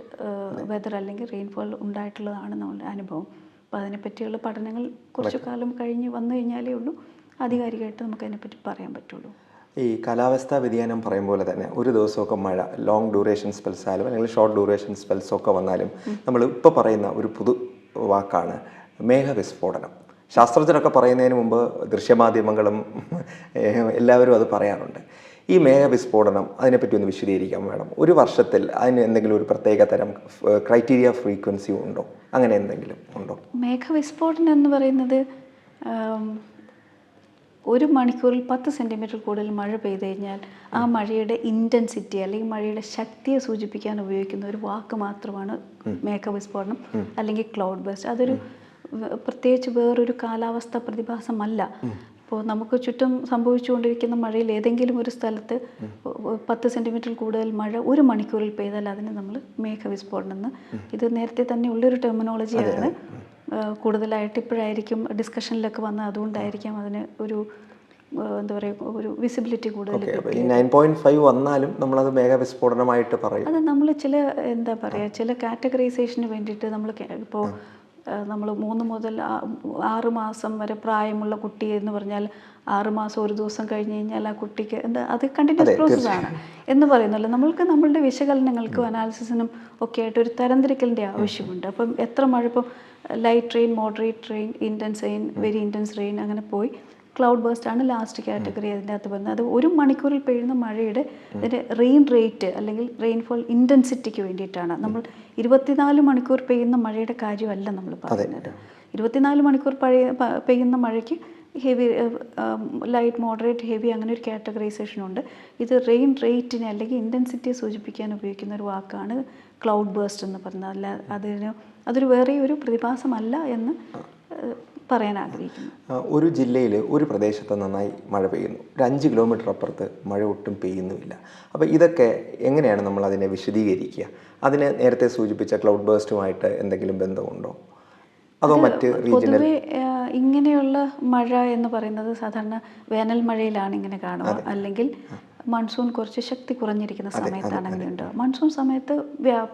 വെതർ അല്ലെങ്കിൽ റെയിൻഫോൾ ഉണ്ടായിട്ടുള്ളതാണ് നമ്മുടെ അനുഭവം. അപ്പോൾ അതിനെപ്പറ്റിയുള്ള പഠനങ്ങൾ കുറച്ചു കാലം കഴിഞ്ഞ് വന്നു കഴിഞ്ഞാലേ ഉള്ളൂ ആധികാരികമായിട്ട് നമുക്കതിനെപ്പറ്റി പറയാൻ പറ്റുള്ളൂ. ഈ കാലാവസ്ഥാ വ്യതിയാനം പറയും പോലെ തന്നെ ഒരു ദിവസമൊക്കെ മഴ ലോങ് ഡ്യൂറേഷൻ സ്പെൽസ് ആയാലും അല്ലെങ്കിൽ ഷോർട്ട് ഡ്യൂറേഷൻ സ്പെൽസൊക്കെ വന്നാലും നമ്മൾ ഇപ്പോൾ പറയുന്ന ഒരു പുതു വാക്കാണ് മേഘവിസ്ഫോടനം. ശാസ്ത്രജ്ഞരൊക്കെ പറയുന്നതിന് മുമ്പ് ദൃശ്യമാധ്യമങ്ങളും എല്ലാവരും അത് പറയാറുണ്ട്. ഈ മേഘവിസ്ഫോടനം അതിനെപ്പറ്റി ഒന്ന് വിശദീകരിക്കാൻ വേണം. ഒരു വർഷത്തിൽ അതിന് എന്തെങ്കിലും ഒരു പ്രത്യേക തരം ക്രൈറ്റീരിയ ഫ്രീക്വൻസി ഉണ്ടോ? അങ്ങനെ എന്തെങ്കിലും ഉണ്ടോ? മേഘവിസ്ഫോടനം എന്ന് പറയുന്നത് ഒരു മണിക്കൂറിൽ 10 സെൻറ്റിമീറ്റർ കൂടുതൽ മഴ പെയ്തു കഴിഞ്ഞാൽ ആ മഴയുടെ ഇൻറ്റൻസിറ്റി അല്ലെങ്കിൽ മഴയുടെ ശക്തിയെ സൂചിപ്പിക്കാൻ ഉപയോഗിക്കുന്ന ഒരു വാക്ക് മാത്രമാണ് മേഘവിസ്ഫോടനം അല്ലെങ്കിൽ ക്ലൗഡ് ബേസ്റ്റ്. അതൊരു പ്രത്യേകിച്ച് വേറൊരു കാലാവസ്ഥ പ്രതിഭാസമല്ല. ഇപ്പോൾ നമുക്ക് ചുറ്റും സംഭവിച്ചുകൊണ്ടിരിക്കുന്ന മഴയിൽ ഏതെങ്കിലും ഒരു സ്ഥലത്ത് 10 സെൻറ്റിമീറ്റർ കൂടുതൽ മഴ ഒരു മണിക്കൂറിൽ പെയ്താൽ അതിന് നമ്മൾ മേഘവിസ്ഫോടനം എന്ന്, ഇത് നേരത്തെ തന്നെ ഉള്ളൊരു ടെർമിനോളജിയാണ്. കൂടുതലായിട്ട് ഇപ്പോഴായിരിക്കും ഡിസ്കഷനിലൊക്കെ വന്നത്, അതുകൊണ്ടായിരിക്കാം അതിന് ഒരു എന്താ പറയുക ഒരു വിസിബിലിറ്റി കൂടുതൽ. 9.5 വന്നാലും നമ്മളത് മേഘവിസ്ഫോടനമായിട്ട് പറയും. അത് നമ്മൾ എന്താ പറയുക ചില കാറ്റഗറൈസേഷന് വേണ്ടിയിട്ട് ഇപ്പോൾ നമ്മൾ 3 മുതൽ 6 മാസം വരെ പ്രായമുള്ള കുട്ടി എന്ന് പറഞ്ഞാൽ 6 മാസം ഒരു ദിവസം കഴിഞ്ഞ് കഴിഞ്ഞാൽ ആ കുട്ടിക്ക് അത് കണ്ടിന്യൂസ് പ്രോസസ്സാണ് എന്ന് പറയുന്നല്ലോ. നമ്മൾക്ക് നമ്മളുടെ വിശകലനങ്ങൾക്കും അനാലിസിസിനും ഒക്കെ ആയിട്ട് ഒരു തരംതിരിക്കലിൻ്റെ ആവശ്യമുണ്ട്. അപ്പം എത്ര മഴ, ഇപ്പോൾ light rain, moderate rain, intense rain, very intense rain, അങ്ങനെ പോയി ക്ലൗഡ് ബേസ്റ്റ് ആണ് ലാസ്റ്റ് കാറ്റഗറി അതിൻ്റെ അകത്ത് വരുന്നത്. അത് ഒരു മണിക്കൂറിൽ പെയ്യുന്ന മഴയുടെ അതിൻ്റെ റെയിൻ റേറ്റ് അല്ലെങ്കിൽ റെയിൻഫോൾ ഇൻറ്റൻസിറ്റിക്ക് വേണ്ടിയിട്ടാണ്. നമ്മൾ 24 മണിക്കൂർ പെയ്യുന്ന മഴയുടെ കാര്യമല്ല നമ്മൾ പറയുന്നത്. 24 മണിക്കൂർ പെയ്യുന്ന മഴയ്ക്ക് ഹെവി, ലൈറ്റ്, മോഡറേറ്റ്, ഹെവി അങ്ങനെ ഒരു കാറ്റഗറൈസേഷനുണ്ട്. ഇത് റെയിൻ റേറ്റിനെ അല്ലെങ്കിൽ ഇൻറ്റൻസിറ്റിയെ സൂചിപ്പിക്കാൻ ഉപയോഗിക്കുന്ന ഒരു വാക്കാണ് ക്ലൗഡ് ബേസ്റ്റ് എന്ന് പറയുന്നത്. അല്ല അതൊരു വേറെ ഒരു പ്രതിഭാസമല്ല എന്ന് പറയാൻ ആഗ്രഹിക്കുന്നു. ഒരു ജില്ലയിൽ ഒരു പ്രദേശത്ത് നന്നായി മഴ പെയ്യുന്നു, ഒരു 5 കിലോമീറ്റർ അപ്പുറത്ത് മഴ ഒട്ടും പെയ്യുന്നുമില്ല. അപ്പോൾ ഇതൊക്കെ എങ്ങനെയാണ് നമ്മൾ അതിനെ വിശദീകരിക്കുക? അതിനെ നേരത്തെ സൂചിപ്പിച്ച ക്ലൗഡ് ബേസ്റ്റുമായിട്ട് എന്തെങ്കിലും ബന്ധമുണ്ടോ? അതോ മറ്റ് റീജിയണൽ? പൊതുവെ ഇങ്ങനെയുള്ള മഴ എന്ന് പറയുന്നത് സാധാരണ വേനൽ മഴയിലാണ് ഇങ്ങനെ കാണുക, അല്ലെങ്കിൽ മൺസൂൺ കുറച്ച് ശക്തി കുറഞ്ഞിരിക്കുന്ന സമയത്താണ് അങ്ങനെ ഉണ്ടാവുക. മൺസൂൺ സമയത്ത്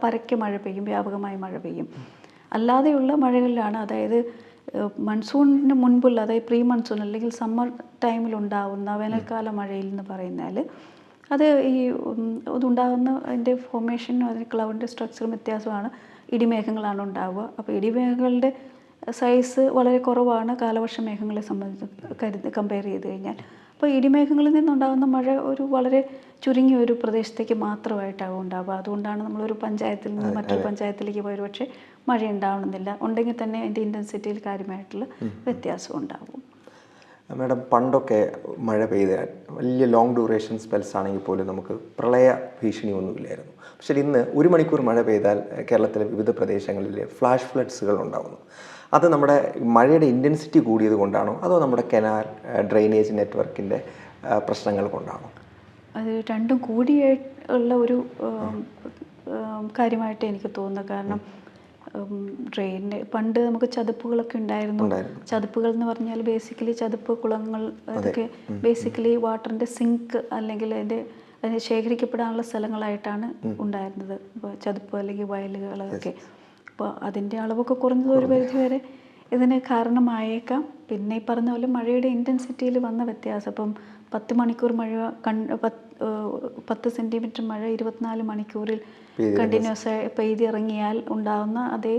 പരക്കെ മഴ പെയ്യും, വ്യാപകമായി മഴ പെയ്യും. അല്ലാതെയുള്ള മഴകളിലാണ്, അതായത് മൺസൂണിന് മുൻപുള്ള, അതായത് പ്രീ മൺസൂൺ അല്ലെങ്കിൽ സമ്മർ ടൈമിലുണ്ടാവുന്ന വേനൽക്കാല മഴയിൽ എന്ന് പറയുന്നാൽ അത് അതുണ്ടാകുന്ന അതിൻ്റെ ഫോർമേഷനും അതിന് ക്ലൗഡിൻ്റെ സ്ട്രക്ചറും വ്യത്യാസമാണ്. ഇടിമേഘങ്ങളാണ് ഉണ്ടാവുക. അപ്പോൾ ഇടിമേഘങ്ങളുടെ സൈസ് വളരെ കുറവാണ് കാലവർഷ മേഘങ്ങളെ സംബന്ധിച്ച് കമ്പയർ ചെയ്ത് കഴിഞ്ഞാൽ. അപ്പോൾ ഇടിമേഘങ്ങളിൽ നിന്നുണ്ടാകുന്ന മഴ ഒരു വളരെ ചുരുങ്ങിയ ഒരു പ്രദേശത്തേക്ക് മാത്രമായിട്ടാകും ഉണ്ടാവുക. അതുകൊണ്ടാണ് നമ്മളൊരു പഞ്ചായത്തിൽ നിന്ന് മറ്റൊരു പഞ്ചായത്തിലേക്ക് പോയി പക്ഷേ മഴ ഉണ്ടാവണമെന്നില്ല, ഉണ്ടെങ്കിൽ തന്നെ അതിൻ്റെ ഇൻറ്റൻസിറ്റിയിൽ കാര്യമായിട്ടുള്ള വ്യത്യാസം ഉണ്ടാകും. മാഡം, പണ്ടൊക്കെ മഴ പെയ്താൽ വലിയ ലോങ് ഡ്യൂറേഷൻ സ്പെൽസ് ആണെങ്കിൽ പോലും നമുക്ക് പ്രളയ ഭീഷണി ഒന്നുമില്ലായിരുന്നു. പക്ഷേ ഇന്ന് 1 മണിക്കൂർ മഴ പെയ്താൽ കേരളത്തിലെ വിവിധ പ്രദേശങ്ങളിൽ ഫ്ലാഷ് ഫ്ലഡ്സുകൾ ഉണ്ടാകുന്നു. അത് നമ്മുടെ മഴയുടെ ഇൻറ്റൻസിറ്റി കൂടിയത് കൊണ്ടാണോ അതോ നമ്മുടെ കനാൽ ഡ്രെയിനേജ് നെറ്റ്വർക്കിൻ്റെ പ്രശ്നങ്ങൾ കൊണ്ടാണോ? അത് രണ്ടും കൂടിയുള്ള ഒരു കാര്യമായിട്ട് എനിക്ക് തോന്നുന്നു. കാരണം ഡ്രെയിന് പണ്ട് നമുക്ക് ചതുപ്പുകളൊക്കെ ഉണ്ടായിരുന്നു. ചതുപ്പുകൾ എന്ന് പറഞ്ഞാൽ ബേസിക്കലി ചതുപ്പ് കുളങ്ങൾ, അതൊക്കെ ബേസിക്കലി വാട്ടറിൻ്റെ സിങ്ക് അല്ലെങ്കിൽ അതിന് ശേഖരിക്കപ്പെടാനുള്ള സ്ഥലങ്ങളായിട്ടാണ് ഉണ്ടായിരുന്നത്. ഇപ്പോൾ ചതുപ്പ് അല്ലെങ്കിൽ വയലുകളൊക്കെ. അപ്പോൾ അതിൻ്റെ അളവൊക്കെ കുറഞ്ഞത് ഒരു പരിധി വരെ ഇതിന് കാരണമായേക്കാം. പിന്നെ ഈ പറഞ്ഞ പോലെ മഴയുടെ ഇൻറ്റൻസിറ്റിയിൽ വന്ന വ്യത്യാസം. ഇപ്പം 10 മണിക്കൂർ മഴ 10 സെൻറ്റിമീറ്റർ മഴ 24 മണിക്കൂറിൽ കണ്ടിന്യൂസ് പെയ്തിറങ്ങിയാൽ ഉണ്ടാകുന്ന അതേ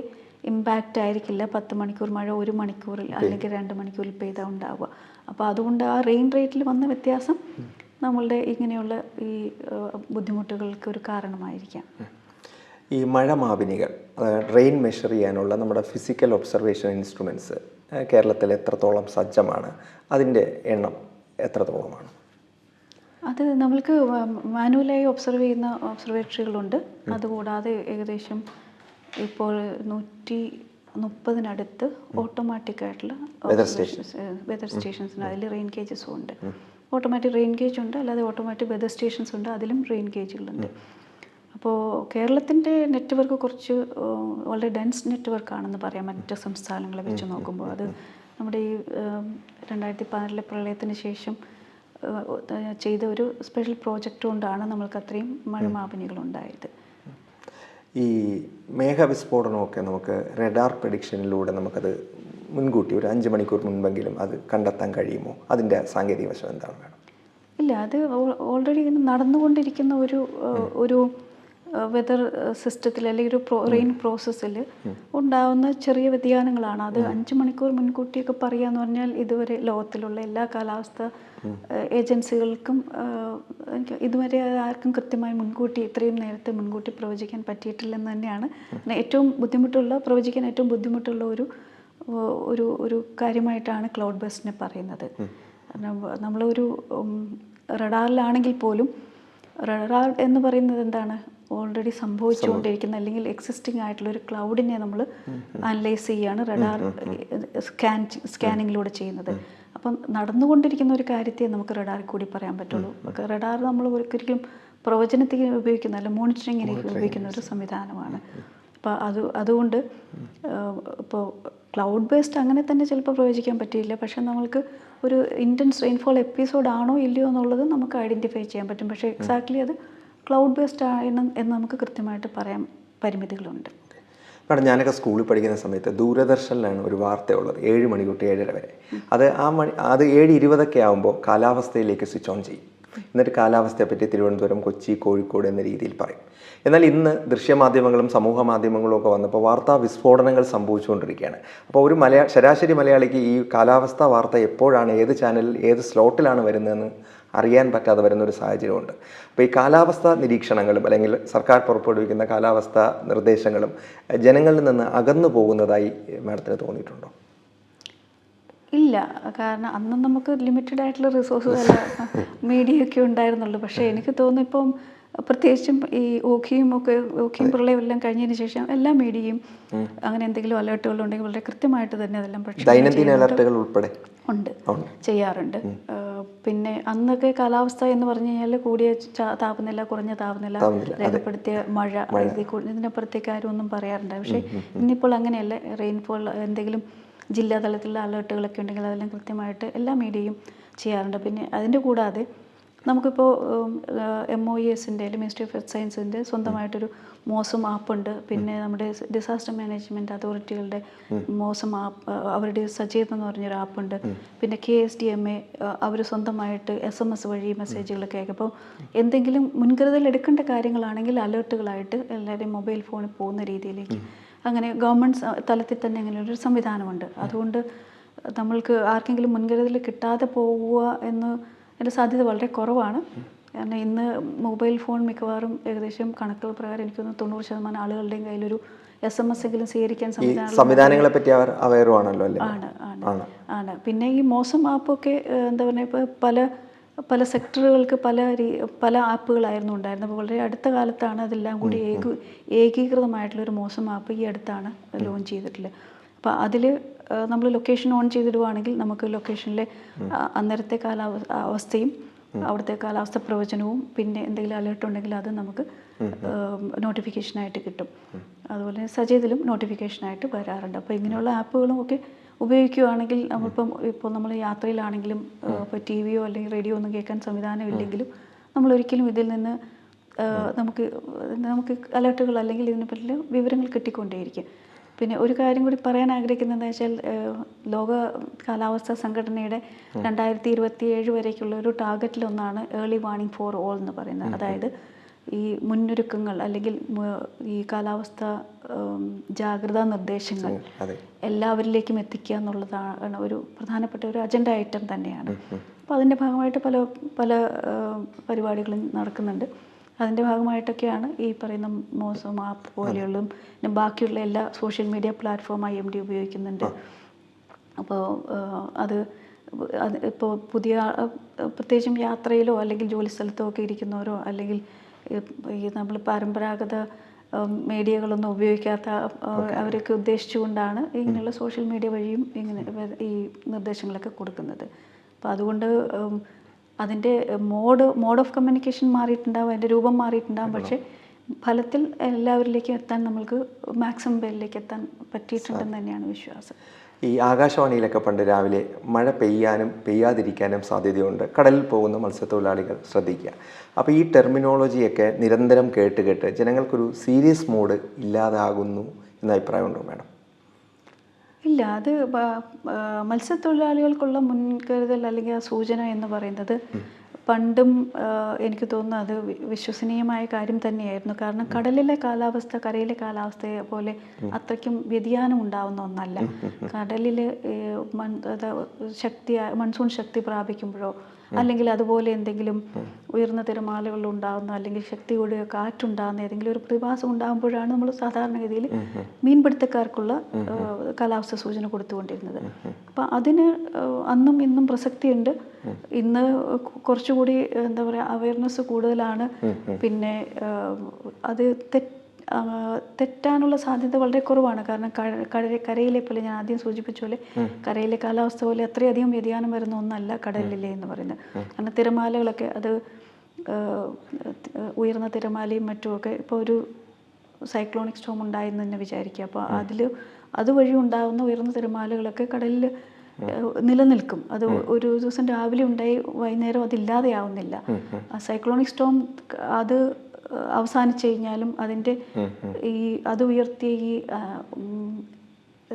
ഇമ്പാക്റ്റ് ആയിരിക്കില്ല 10 മണിക്കൂർ മഴ 1 മണിക്കൂറിൽ അല്ലെങ്കിൽ 2 മണിക്കൂറിൽ പെയ്താൽ ഉണ്ടാവുക. അപ്പോൾ അതുകൊണ്ട് ആ റെയിൻ റേറ്റിൽ വന്ന വ്യത്യാസം നമ്മളുടെ ഇങ്ങനെയുള്ള ഈ ബുദ്ധിമുട്ടുകൾക്ക് ഒരു കാരണമായിരിക്കാം. ഈ മഴ മാപിനികൾ, റെയിൻ മെഷർ ചെയ്യാനുള്ള നമ്മുടെ ഫിസിക്കൽ ഒബ്സർവേഷൻ ഇൻസ്ട്രുമെൻറ്റ്സ് കേരളത്തിൽ എത്രത്തോളം സജ്ജമാണ്? അതിൻ്റെ എണ്ണം എത്രത്തോളമാണ്? അത് നമ്മൾക്ക് മാനുവലായി ഒബ്സർവ് ചെയ്യുന്ന ഒബ്സർവേറ്ററികളുണ്ട്. അതുകൂടാതെ ഏകദേശം ഇപ്പോൾ 130-നടുത്ത് ഓട്ടോമാറ്റിക്കായിട്ടുള്ള വെതർ സ്റ്റേഷൻസ് അതിൽ റെയിൻ ഗേജസും ഉണ്ട്. ഓട്ടോമാറ്റിക് റെയിൻ ഗേജ് ഉണ്ട്, അല്ലാതെ ഓട്ടോമാറ്റിക് വെതർ സ്റ്റേഷൻസ് ഉണ്ട്, അതിലും റെയിൻ ഗേജുകളുണ്ട്. അപ്പോൾ കേരളത്തിൻ്റെ നെറ്റ്വർക്ക് കുറച്ച് വളരെ ഡെൻസ് നെറ്റ്വർക്കാണെന്ന് പറയാം മറ്റ് സംസ്ഥാനങ്ങളെ വെച്ച് നോക്കുമ്പോൾ. അത് നമ്മുടെ ഈ 2016 പ്രളയത്തിന് ശേഷം ചെയ്ത ഒരു സ്പെഷ്യൽ പ്രോജക്റ്റ് കൊണ്ടാണ് നമ്മൾക്ക് അത്രയും മഴമാപിനികളുണ്ടായത്. ഈ മേഘവിസ്ഫോടനമൊക്കെ നമുക്ക് റഡാർ പ്രഡിക്ഷനിലൂടെ നമുക്കത് മുൻകൂട്ടി ഒരു 5 മണിക്കൂർ മുൻപെങ്കിലും അത് കണ്ടെത്താൻ കഴിയുമോ? അതിൻ്റെ സാങ്കേതിക വശം എന്താണ് വേണം? ഇല്ല, അത് ഓൾറെഡി നടന്നുകൊണ്ടിരിക്കുന്ന ഒരു വെതർ സിസ്റ്റത്തിൽ അല്ലെങ്കിൽ ഒരു റെയിൻ പ്രോസസ്സിൽ ഉണ്ടാവുന്ന ചെറിയ വ്യതിയാനങ്ങളാണ്. അത് 5 മണിക്കൂർ മുൻകൂട്ടിയൊക്കെ പറയാന്ന് പറഞ്ഞാൽ ഇതുവരെ ലോകത്തിലുള്ള എല്ലാ കാലാവസ്ഥ ഏജൻസികൾക്കും ഇതുവരെ ആർക്കും കൃത്യമായി ഇത്രയും നേരത്തെ മുൻകൂട്ടി പ്രവചിക്കാൻ പറ്റിയിട്ടില്ലെന്ന് തന്നെയാണ് പ്രവചിക്കാൻ ഏറ്റവും ബുദ്ധിമുട്ടുള്ള ഒരു കാര്യമായിട്ടാണ് ക്ലൗഡ് ബസ്റ്റിനെ പറയുന്നത്. നമ്മളൊരു റഡാറിലാണെങ്കിൽ പോലും റഡാർ എന്ന് പറയുന്നത് എന്താണ്? ഓൾറെഡി സംഭവിച്ചുകൊണ്ടിരിക്കുന്ന അല്ലെങ്കിൽ എക്സിസ്റ്റിംഗ് ആയിട്ടുള്ള ഒരു ക്ലൗഡിനെ നമ്മൾ അനലൈസ് ചെയ്യുകയാണ് റഡാർ സ്കാനിങ്ങിലൂടെ ചെയ്യുന്നത്. അപ്പം നടന്നുകൊണ്ടിരിക്കുന്ന ഒരു കാര്യത്തെ നമുക്ക് റഡാറിൽ കൂടി പറയാൻ പറ്റുള്ളൂ. റഡാർ നമ്മൾ ഒരിക്കലും പ്രവചനത്തിന് ഉപയോഗിക്കുന്നതല്ല, മോണിറ്ററിങ്ങിന് ഉപയോഗിക്കുന്ന ഒരു സംവിധാനമാണ്. അപ്പോൾ അതുകൊണ്ട് ഇപ്പോൾ ക്ലൗഡ് ബേസ്ഡ് അങ്ങനെ തന്നെ ചിലപ്പോൾ പ്രവചിക്കാൻ പറ്റിയില്ല. പക്ഷേ നമ്മൾക്ക് ഒരു ഇൻറ്റൻസ് റെയിൻഫോൾ എപ്പിസോഡ് ആണോ ഇല്ലയോ എന്നുള്ളത് നമുക്ക് ഐഡൻറ്റിഫൈ ചെയ്യാൻ പറ്റും. പക്ഷേ എക്സാക്ട്ലി അത് ക്ലൗഡ് ബേസ്ഡ് ആണ് എന്ന് നമുക്ക് കൃത്യമായിട്ട് പറയാൻ പരിമിതികളുണ്ട്. മാഡം, ഞാനൊക്കെ സ്കൂളിൽ പഠിക്കുന്ന സമയത്ത് ദൂരദർശനിലാണ് ഒരു വാർത്തയുള്ളത് 7 മണി തൊട്ട് 7:30 വരെ. അത് 7:20 ആകുമ്പോൾ കാലാവസ്ഥയിലേക്ക് സ്വിച്ച് ഓൺ ചെയ്യും. എന്നിട്ട് കാലാവസ്ഥയെപ്പറ്റി തിരുവനന്തപുരം, കൊച്ചി, കോഴിക്കോട് എന്ന രീതിയിൽ പറയും. എന്നാൽ ഇന്ന് ദൃശ്യമാധ്യമങ്ങളും സമൂഹ മാധ്യമങ്ങളും ഒക്കെ വന്നപ്പോൾ വാർത്താ വിസ്ഫോടനങ്ങൾ സംഭവിച്ചുകൊണ്ടിരിക്കുകയാണ്. അപ്പോൾ ഒരു ശരാശരി മലയാളിക്ക് ഈ കാലാവസ്ഥാ വാർത്ത എപ്പോഴാണ്, ഏത് ചാനലിൽ, ഏത് സ്ലോട്ടിലാണ് വരുന്നതെന്ന് അറിയാൻ പറ്റാതെ വരുന്നൊരു സാഹചര്യമുണ്ട്. അപ്പോൾ ഈ കാലാവസ്ഥാ നിരീക്ഷണങ്ങളും അല്ലെങ്കിൽ സർക്കാർ പുറപ്പെടുവിക്കുന്ന കാലാവസ്ഥാ നിർദ്ദേശങ്ങളും ജനങ്ങളിൽ നിന്ന് അകന്നു പോകുന്നതായി മാഡത്തിന് തോന്നിയിട്ടുണ്ടോ? ഇല്ല, കാരണം അന്ന് നമുക്ക് ലിമിറ്റഡ് ആയിട്ടുള്ള റിസോഴ്സസ് മീഡിയ ഒക്കെ ഉണ്ടായിരുന്നുള്ളൂ. പക്ഷേ എനിക്ക് തോന്നുന്നു ഇപ്പം പ്രത്യേകിച്ചും ഈ ഓഖിയും പ്രളയം എല്ലാം കഴിഞ്ഞതിന് ശേഷം എല്ലാ മീഡിയയും അങ്ങനെ എന്തെങ്കിലും അലേർട്ടുകൾ ഉണ്ടെങ്കിൽ വളരെ കൃത്യമായിട്ട് തന്നെ അതെല്ലാം ദൈനംദിന അലർട്ടുകൾ ഉൾപ്പെടെ ചെയ്യാറുണ്ട്. പിന്നെ അന്നൊക്കെ കാലാവസ്ഥ എന്ന് പറഞ്ഞു കഴിഞ്ഞാൽ കൂടിയ താപനില, കുറഞ്ഞ താപനില, രേഖപ്പെടുത്തിയ മഴ, ഇതിനപ്പുറത്തേക്ക് ആരും ഒന്നും പറയാറുണ്ട്. പക്ഷേ ഇന്നിപ്പോൾ അങ്ങനെയല്ല. റെയിൻഫോൾ എന്തെങ്കിലും ജില്ലാ തലത്തിലുള്ള അലേർട്ടുകളൊക്കെ ഉണ്ടെങ്കിൽ അതെല്ലാം കൃത്യമായിട്ട് എല്ലാ മീഡിയയും ചെയ്യാറുണ്ട്. പിന്നെ അതിൻ്റെ കൂടാതെ നമുക്കിപ്പോൾ MOESൻ്റെ മിനിസ്ട്രി ഓഫ് എർത്ത് സയൻസിൻ്റെ സ്വന്തമായിട്ടൊരു മോസം ആപ്പുണ്ട്. പിന്നെ നമ്മുടെ ഡിസാസ്റ്റർ മാനേജ്മെൻറ്റ് അതോറിറ്റികളുടെ മോസം ആപ്പ്, അവരുടെ സജീവ് എന്ന് പറഞ്ഞൊരു ആപ്പുണ്ട്. പിന്നെ KSDMA അവർ സ്വന്തമായിട്ട് SMS വഴി മെസ്സേജുകളൊക്കെ അയക്കും. അപ്പോൾ എന്തെങ്കിലും മുൻകരുതൽ എടുക്കേണ്ട കാര്യങ്ങളാണെങ്കിൽ അലേർട്ടുകളായിട്ട് എല്ലാവരുടെയും മൊബൈൽ ഫോണിൽ പോകുന്ന രീതിയിലേക്ക് അങ്ങനെ ഗവൺമെൻറ് തലത്തിൽ തന്നെ അങ്ങനെ ഒരു സംവിധാനമുണ്ട്. അതുകൊണ്ട് നമ്മൾക്ക് ആർക്കെങ്കിലും മുൻകരുതൽ കിട്ടാതെ പോവുക എന്നതിൻ്റെ സാധ്യത വളരെ കുറവാണ്. കാരണം ഇന്ന് മൊബൈൽ ഫോൺ മിക്കവാറും ഏകദേശം കണക്കുകൾ പ്രകാരം എനിക്ക് തോന്നുന്നു 90% ആളുകളുടെയും കയ്യിലൊരു SMS എങ്കിലും സ്വീകരിക്കാൻ സംവിധാനങ്ങളെ പറ്റി അവർ അവയറുമാണല്ലോ അല്ലേ? ആണ്. പിന്നെ ഈ മോസം ആപ്പൊക്കെ എന്താ പറയുക, ഇപ്പോൾ പല സെക്ടറുകൾക്ക് പല ആപ്പുകളായിരുന്നു ഉണ്ടായിരുന്നത്. അപ്പോൾ വളരെ അടുത്ത കാലത്താണ് അതെല്ലാം കൂടി ഏകീകൃതമായിട്ടുള്ളൊരു മോസം ആപ്പ് ഈ അടുത്താണ് ലോഞ്ച് ചെയ്തിട്ടുള്ളത്. അപ്പോൾ അതിൽ നമ്മൾ ലൊക്കേഷൻ ഓൺ ചെയ്തിടുവാണെങ്കിൽ നമുക്ക് ലൊക്കേഷനിലെ അന്നേരത്തെ അവസ്ഥയും അവിടുത്തെ കാലാവസ്ഥ പ്രവചനവും പിന്നെ എന്തെങ്കിലും അലേർട്ട് ഉണ്ടെങ്കിൽ അത് നമുക്ക് നോട്ടിഫിക്കേഷനായിട്ട് കിട്ടും. അതുപോലെ സജീദിലും നോട്ടിഫിക്കേഷനായിട്ട് വരാറുണ്ട്. അപ്പോൾ ഇങ്ങനെയുള്ള ആപ്പുകളും ഒക്കെ ഉപയോഗിക്കുകയാണെങ്കിൽ ഇപ്പോൾ നമ്മൾ യാത്രയിലാണെങ്കിലും ഇപ്പോൾ TV യോ അല്ലെങ്കിൽ റേഡിയോ ഒന്നും കേൾക്കാൻ സംവിധാനമില്ലെങ്കിലും നമ്മളൊരിക്കലും ഇതിൽ നിന്ന് നമുക്ക് അലേർട്ടുകൾ അല്ലെങ്കിൽ ഇതിനെപ്പറ്റി വിവരങ്ങൾ കിട്ടിക്കൊണ്ടേയിരിക്കും. പിന്നെ ഒരു കാര്യം കൂടി പറയാൻ ആഗ്രഹിക്കുന്നത് വെച്ചാൽ ലോക കാലാവസ്ഥാ സംഘടനയുടെ 2027 വരേക്കുള്ള ഒരു ടാർഗറ്റിലൊന്നാണ് ഏർലി വാർണിംഗ് ഫോർ ഓൾ എന്ന് പറയുന്നത്. അതായത് ഈ മുന്നൊരുക്കങ്ങൾ അല്ലെങ്കിൽ ഈ കാലാവസ്ഥ ജാഗ്രതാ നിർദ്ദേശങ്ങൾ എല്ലാവരിലേക്കും എത്തിക്കുക എന്നുള്ളതാണ് ഒരു പ്രധാനപ്പെട്ട ഒരു അജണ്ട ഐറ്റം തന്നെയാണ്. അപ്പോൾ അതിൻ്റെ ഭാഗമായിട്ട് പല പരിപാടികളും നടക്കുന്നുണ്ട്. അതിൻ്റെ ഭാഗമായിട്ടൊക്കെയാണ് ഈ പറയുന്ന മോസം ആപ്പ് പോലെയുള്ളതും പിന്നെ ബാക്കിയുള്ള എല്ലാ സോഷ്യൽ മീഡിയ പ്ലാറ്റ്ഫോം IMD ഉപയോഗിക്കുന്നുണ്ട്. അപ്പോൾ അത് ഇപ്പോൾ പ്രത്യേകിച്ചും യാത്രയിലോ അല്ലെങ്കിൽ ജോലി സ്ഥലത്തോ ഒക്കെ ഇരിക്കുന്നവരോ അല്ലെങ്കിൽ ഈ നമ്മൾ പരമ്പരാഗത മീഡിയകളൊന്നും ഉപയോഗിക്കാത്ത അവരൊക്കെ ഉദ്ദേശിച്ചുകൊണ്ടാണ് ഇങ്ങനെയുള്ള സോഷ്യൽ മീഡിയ വഴിയും ഇങ്ങനെ ഈ നിർദ്ദേശങ്ങളൊക്കെ കൊടുക്കുന്നത്. അപ്പോൾ അതുകൊണ്ട് അതിൻ്റെ മോഡ് ഓഫ് കമ്മ്യൂണിക്കേഷൻ മാറിയിട്ടുണ്ടാവും, അതിൻ്റെ രൂപം മാറിയിട്ടുണ്ടാവും, പക്ഷേ ഫലത്തിൽ എല്ലാവരിലേക്കും എത്താൻ നമ്മൾക്ക് മാക്സിമം പേരിലേക്ക് എത്താൻ പറ്റിയിട്ടുണ്ടെന്ന് തന്നെയാണ് വിശ്വാസം. ഈ ആകാശവാണിയിലൊക്കെ പണ്ട് രാവിലെ മഴ പെയ്യാനും പെയ്യാതിരിക്കാനും സാധ്യതയുണ്ട്, കടലിൽ പോകുന്ന മത്സ്യത്തൊഴിലാളികൾ ശ്രദ്ധിക്കുക. അപ്പോൾ ഈ ടെർമിനോളജിയൊക്കെ നിരന്തരം കേട്ട് ജനങ്ങൾക്കൊരു സീരിയസ് മോഡ് ഇല്ലാതാകുന്നു എന്ന അഭിപ്രായമുണ്ടോ മാഡം? ഇല്ല, അത് മത്സ്യത്തൊഴിലാളികൾക്കുള്ള മുൻകരുതൽ അല്ലെങ്കിൽ ആ സൂചന എന്ന് പറയുന്നത് പണ്ടും എനിക്ക് തോന്നുന്നു അത് വിശ്വസനീയമായ കാര്യം തന്നെയായിരുന്നു. കാരണം കടലിലെ കാലാവസ്ഥ കരയിലെ കാലാവസ്ഥയെ പോലെ അത്രയ്ക്കും വ്യതിയാനം ഉണ്ടാവുന്ന ഒന്നല്ല. കടലിൽ മൺസൂൺ ശക്തി പ്രാപിക്കുമ്പോഴോ അല്ലെങ്കിൽ അതുപോലെ എന്തെങ്കിലും ഉയർന്ന തിരമാലകൾ ഉണ്ടാകുന്ന അല്ലെങ്കിൽ ശക്തിയോടെ കാറ്റുണ്ടാകുന്ന ഏതെങ്കിലും ഒരു പ്രതിഭാസം ഉണ്ടാകുമ്പോഴാണ് നമ്മൾ സാധാരണഗതിയിൽ മീൻപിടുത്തക്കാർക്കുള്ള കാലാവസ്ഥ സൂചന കൊടുത്തുകൊണ്ടിരുന്നത്. അപ്പം അതിന് അന്നും ഇന്നും പ്രസക്തിയുണ്ട്. ഇന്ന് കുറച്ചുകൂടി എന്താ പറയുക അവയർനെസ് കൂടുതലാണ്. പിന്നെ അത് തെറ്റാനുള്ള സാധ്യത വളരെ കുറവാണ്. കാരണം കരയിലെ പോലെ ഞാൻ ആദ്യം സൂചിപ്പിച്ച പോലെ കരയിലെ കാലാവസ്ഥ പോലെ അത്രയധികം വ്യതിയാനം വരുന്ന ഒന്നല്ല കടലിലെ എന്ന് പറയുന്നത്. കാരണം തിരമാലകളൊക്കെ അത് ഉയർന്ന തിരമാലയും മറ്റുമൊക്കെ ഇപ്പോൾ ഒരു സൈക്ലോണിക് സ്റ്റോം ഉണ്ടായെന്ന് തന്നെ വിചാരിക്കുക. അപ്പോൾ അതുവഴി ഉണ്ടാകുന്ന ഉയർന്ന തിരമാലകളൊക്കെ കടലിൽ നിലനിൽക്കും. അത് ഒരു ദിവസം രാവിലെ ഉണ്ടായി വൈകുന്നേരം അതില്ലാതെയാവുന്നില്ല. സൈക്ലോണിക് സ്റ്റോം അത് അവസാനിച്ചു കഴിഞ്ഞാലും അതിൻ്റെ അത് ഉയർത്തിയ ഈ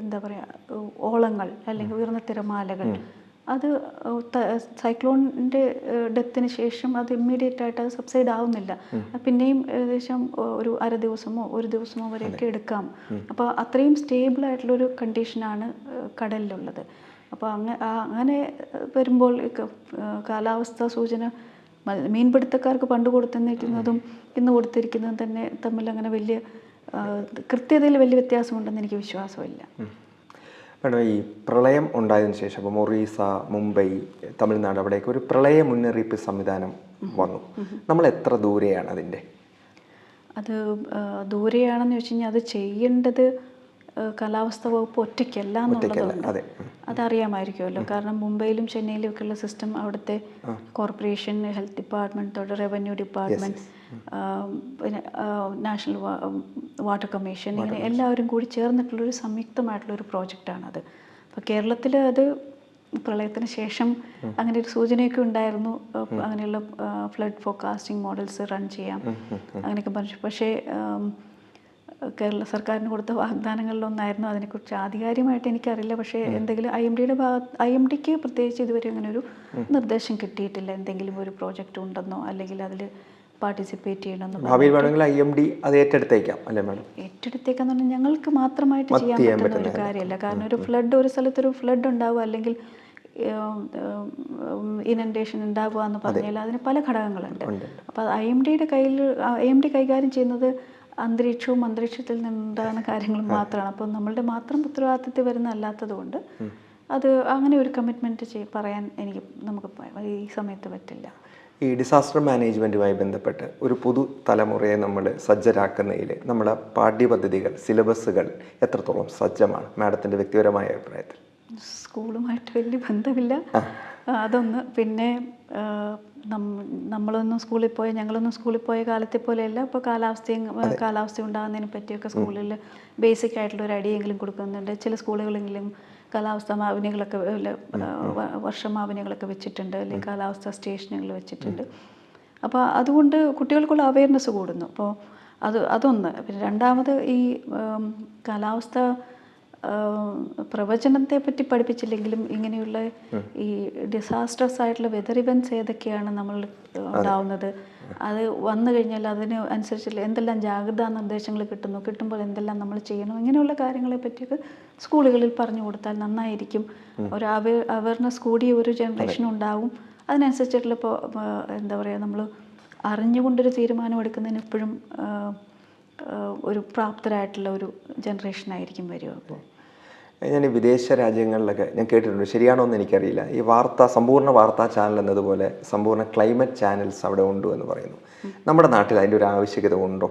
എന്താ പറയുക ഓളങ്ങൾ അല്ലെങ്കിൽ ഉയർന്ന തിരമാലകൾ അത് സൈക്ലോണിൻ്റെ ഡെത്തിന് ശേഷം അത് ഇമ്മീഡിയറ്റ് ആയിട്ട് അത് സബ്സൈഡ് ആവുന്നില്ല. പിന്നെയും ഏകദേശം ഒരു അര ദിവസമോ ഒരു ദിവസമോ വരെയൊക്കെ എടുക്കാം. അപ്പോൾ അത്രയും സ്റ്റേബിൾ ആയിട്ടുള്ളൊരു കണ്ടീഷനാണ് കടലിലുള്ളത്. അപ്പോൾ അങ്ങനെ വരുമ്പോൾ കാലാവസ്ഥാ സൂചന മീൻപിടുത്തക്കാർക്ക് പണ്ട് കൊടുത്തിരിക്കുന്നതും ഇന്ന് കൊടുത്തിരിക്കുന്നതും തന്നെ തമ്മിൽ അങ്ങനെ വലിയ കൃത്യതയിൽ വലിയ വ്യത്യാസമുണ്ടെന്ന് എനിക്ക് വിശ്വാസമില്ല. മേഡം, ഈ പ്രളയം ഉണ്ടായതിനു ശേഷം ഇപ്പോൾ മൊറീസ, മുംബൈ, തമിഴ്നാട് അവിടെയൊക്കെ ഒരു പ്രളയ മുന്നറിയിപ്പ് സംവിധാനം വന്നു. നമ്മൾ എത്ര ദൂരെയാണ് അതിൻ്റെ? അത് ദൂരെയാണെന്ന് വെച്ച് കഴിഞ്ഞാൽ അത് ചെയ്യേണ്ടത് കാലാവസ്ഥാ വകുപ്പ് ഒറ്റയ്ക്കല്ല എന്നുള്ളതുകൊണ്ട് അതറിയാമായിരിക്കുമല്ലോ. കാരണം മുംബൈയിലും ചെന്നൈയിലും ഒക്കെയുള്ള സിസ്റ്റം അവിടുത്തെ corporation, health department, revenue department, പിന്നെ നാഷണൽ വാട്ടർ കമ്മീഷൻ, ഇങ്ങനെ എല്ലാവരും കൂടി ചേർന്നിട്ടുള്ളൊരു സംയുക്തമായിട്ടുള്ളൊരു പ്രോജക്റ്റാണത്. അപ്പോൾ കേരളത്തിൽ അത് പ്രളയത്തിന് ശേഷം അങ്ങനെ ഒരു സൂചനയൊക്കെ ഉണ്ടായിരുന്നു. അങ്ങനെയുള്ള ഫ്ലഡ് ഫോർകാസ്റ്റിംഗ് മോഡൽസ് റൺ ചെയ്യാം അങ്ങനെയൊക്കെ പറഞ്ഞു. പക്ഷേ കേരള സർക്കാരിന് കൊടുത്ത വാഗ്ദാനങ്ങളിലൊന്നായിരുന്നു. അതിനെക്കുറിച്ച് ആധികാരികമായിട്ട് എനിക്കറിയില്ല. പക്ഷേ എന്തെങ്കിലും IMDക്ക് പ്രത്യേകിച്ച് ഇതുവരെ അങ്ങനെ ഒരു നിർദ്ദേശം കിട്ടിയിട്ടില്ല. എന്തെങ്കിലും ഒരു പ്രോജക്റ്റ് ഉണ്ടെന്നോ അല്ലെങ്കിൽ അതിൽ പാർട്ടിസിപ്പേറ്റ് ചെയ്യണമെന്നോ. ഭാവിയിൽ വേണമെങ്കിൽ IMD അത് ഏറ്റെടുത്തേക്കാം അല്ലേ മാഡം? ഏറ്റെടുത്തേക്കാന്ന് പറഞ്ഞാൽ ഞങ്ങൾക്ക് മാത്രമായിട്ട് ചെയ്യാൻ പറ്റുന്ന ഒരു കാര്യമല്ല. കാരണം ഒരു സ്ഥലത്തൊരു ഫ്ലഡ് ഉണ്ടാവുക അല്ലെങ്കിൽ ഇനൻഡേഷൻ ഉണ്ടാകുക എന്ന് പറഞ്ഞാൽ അതിന് പല ഘടകങ്ങളുണ്ട്. അപ്പോൾ ഐ എം ഡി കൈകാര്യം ചെയ്യുന്നത് അന്തരീക്ഷവും അന്തരീക്ഷത്തിൽ നിന്നുണ്ടാകുന്ന കാര്യങ്ങളും മാത്രമാണ്. അപ്പോൾ നമ്മളുടെ മാത്രം ഉത്തരവാദിത്തത്തിൽ വരുന്ന അല്ലാത്തത് കൊണ്ട് അത് അങ്ങനെ ഒരു കമ്മിറ്റ്മെൻറ്റ് പറയാൻ നമുക്ക് ഈ സമയത്ത് പറ്റില്ല. ഈ ഡിസാസ്റ്റർ മാനേജ്മെൻറ്റുമായി ബന്ധപ്പെട്ട് ഒരു പുതുതലമുറയെ നമ്മൾ സജ്ജരാക്കുന്നതിൽ നമ്മുടെ പാഠ്യപദ്ധതികൾ, സിലബസുകൾ എത്രത്തോളം സജ്ജമാണ് മാഡത്തിൻ്റെ വ്യക്തിപരമായ അഭിപ്രായത്തിൽ? സ്കൂളുമായിട്ട് വലിയ ബന്ധമില്ല, അതൊന്ന്. പിന്നെ ഞങ്ങളൊന്നും സ്കൂളിൽ പോയ കാലത്തെ പോലെയല്ല. ഇപ്പോൾ കാലാവസ്ഥ ഉണ്ടാകുന്നതിനെ പറ്റിയൊക്കെ സ്കൂളിൽ ബേസിക് ആയിട്ടുള്ള ഒരു ഐഡിയെങ്കിലും കൊടുക്കുന്നുണ്ട്. ചില സ്കൂളുകളെങ്കിലും കാലാവസ്ഥ മാപിനികളൊക്കെ വർഷമാപിനികളൊക്കെ വെച്ചിട്ടുണ്ട്, അല്ലെങ്കിൽ കാലാവസ്ഥ സ്റ്റേഷനുകൾ വെച്ചിട്ടുണ്ട്. അപ്പോൾ അതുകൊണ്ട് കുട്ടികൾക്കുള്ള അവയർനെസ് കൂടുന്നു. അപ്പോൾ അതൊന്ന്. പിന്നെ രണ്ടാമത് ഈ കാലാവസ്ഥ പ്രവചനത്തെ പറ്റി പഠിപ്പിച്ചില്ലെങ്കിലും ഇങ്ങനെയുള്ള ഈ ഡിസാസ്റ്റേഴ്സ് ആയിട്ടുള്ള വെതർ ഇവൻറ്റ്സ് ഏതൊക്കെയാണ് നമ്മൾ ഉണ്ടാവുന്നത്, അത് വന്നു കഴിഞ്ഞാൽ അതിന് അനുസരിച്ചുള്ള എന്തെല്ലാം ജാഗ്രതാ നിർദ്ദേശങ്ങൾ കിട്ടുമ്പോൾ എന്തെല്ലാം നമ്മൾ ചെയ്യണം, ഇങ്ങനെയുള്ള കാര്യങ്ങളെ പറ്റിയൊക്കെ സ്കൂളുകളിൽ പറഞ്ഞു കൊടുത്താൽ നന്നായിരിക്കും. ഒരു അവയർനെസ് കൂടിയ ഒരു ജനറേഷൻ ഉണ്ടാവും. അതിനനുസരിച്ചിട്ടുള്ള ഇപ്പോൾ എന്താ പറയുക, നമ്മൾ അറിഞ്ഞുകൊണ്ടൊരു തീരുമാനം എടുക്കുന്നതിന് എപ്പോഴും ഒരു പ്രാപ്തരായിട്ടുള്ള ഒരു ജനറേഷനായിരിക്കും വരിക. അപ്പോൾ ഞാൻ ഈ വിദേശ രാജ്യങ്ങളിലൊക്കെ ഞാൻ കേട്ടിട്ടുണ്ട്, ശരിയാണോ എന്ന് എനിക്കറിയില്ല, ഈ സമ്പൂർണ്ണ വാർത്താ ചാനൽ എന്നതുപോലെ സമ്പൂർണ്ണ ക്ലൈമറ്റ് ചാനൽസ് അവിടെ ഉണ്ട് എന്ന് പറയുന്നു. നമ്മുടെ നാട്ടിൽ അതിൻ്റെ ഒരു ആവശ്യകത ഉണ്ടോ?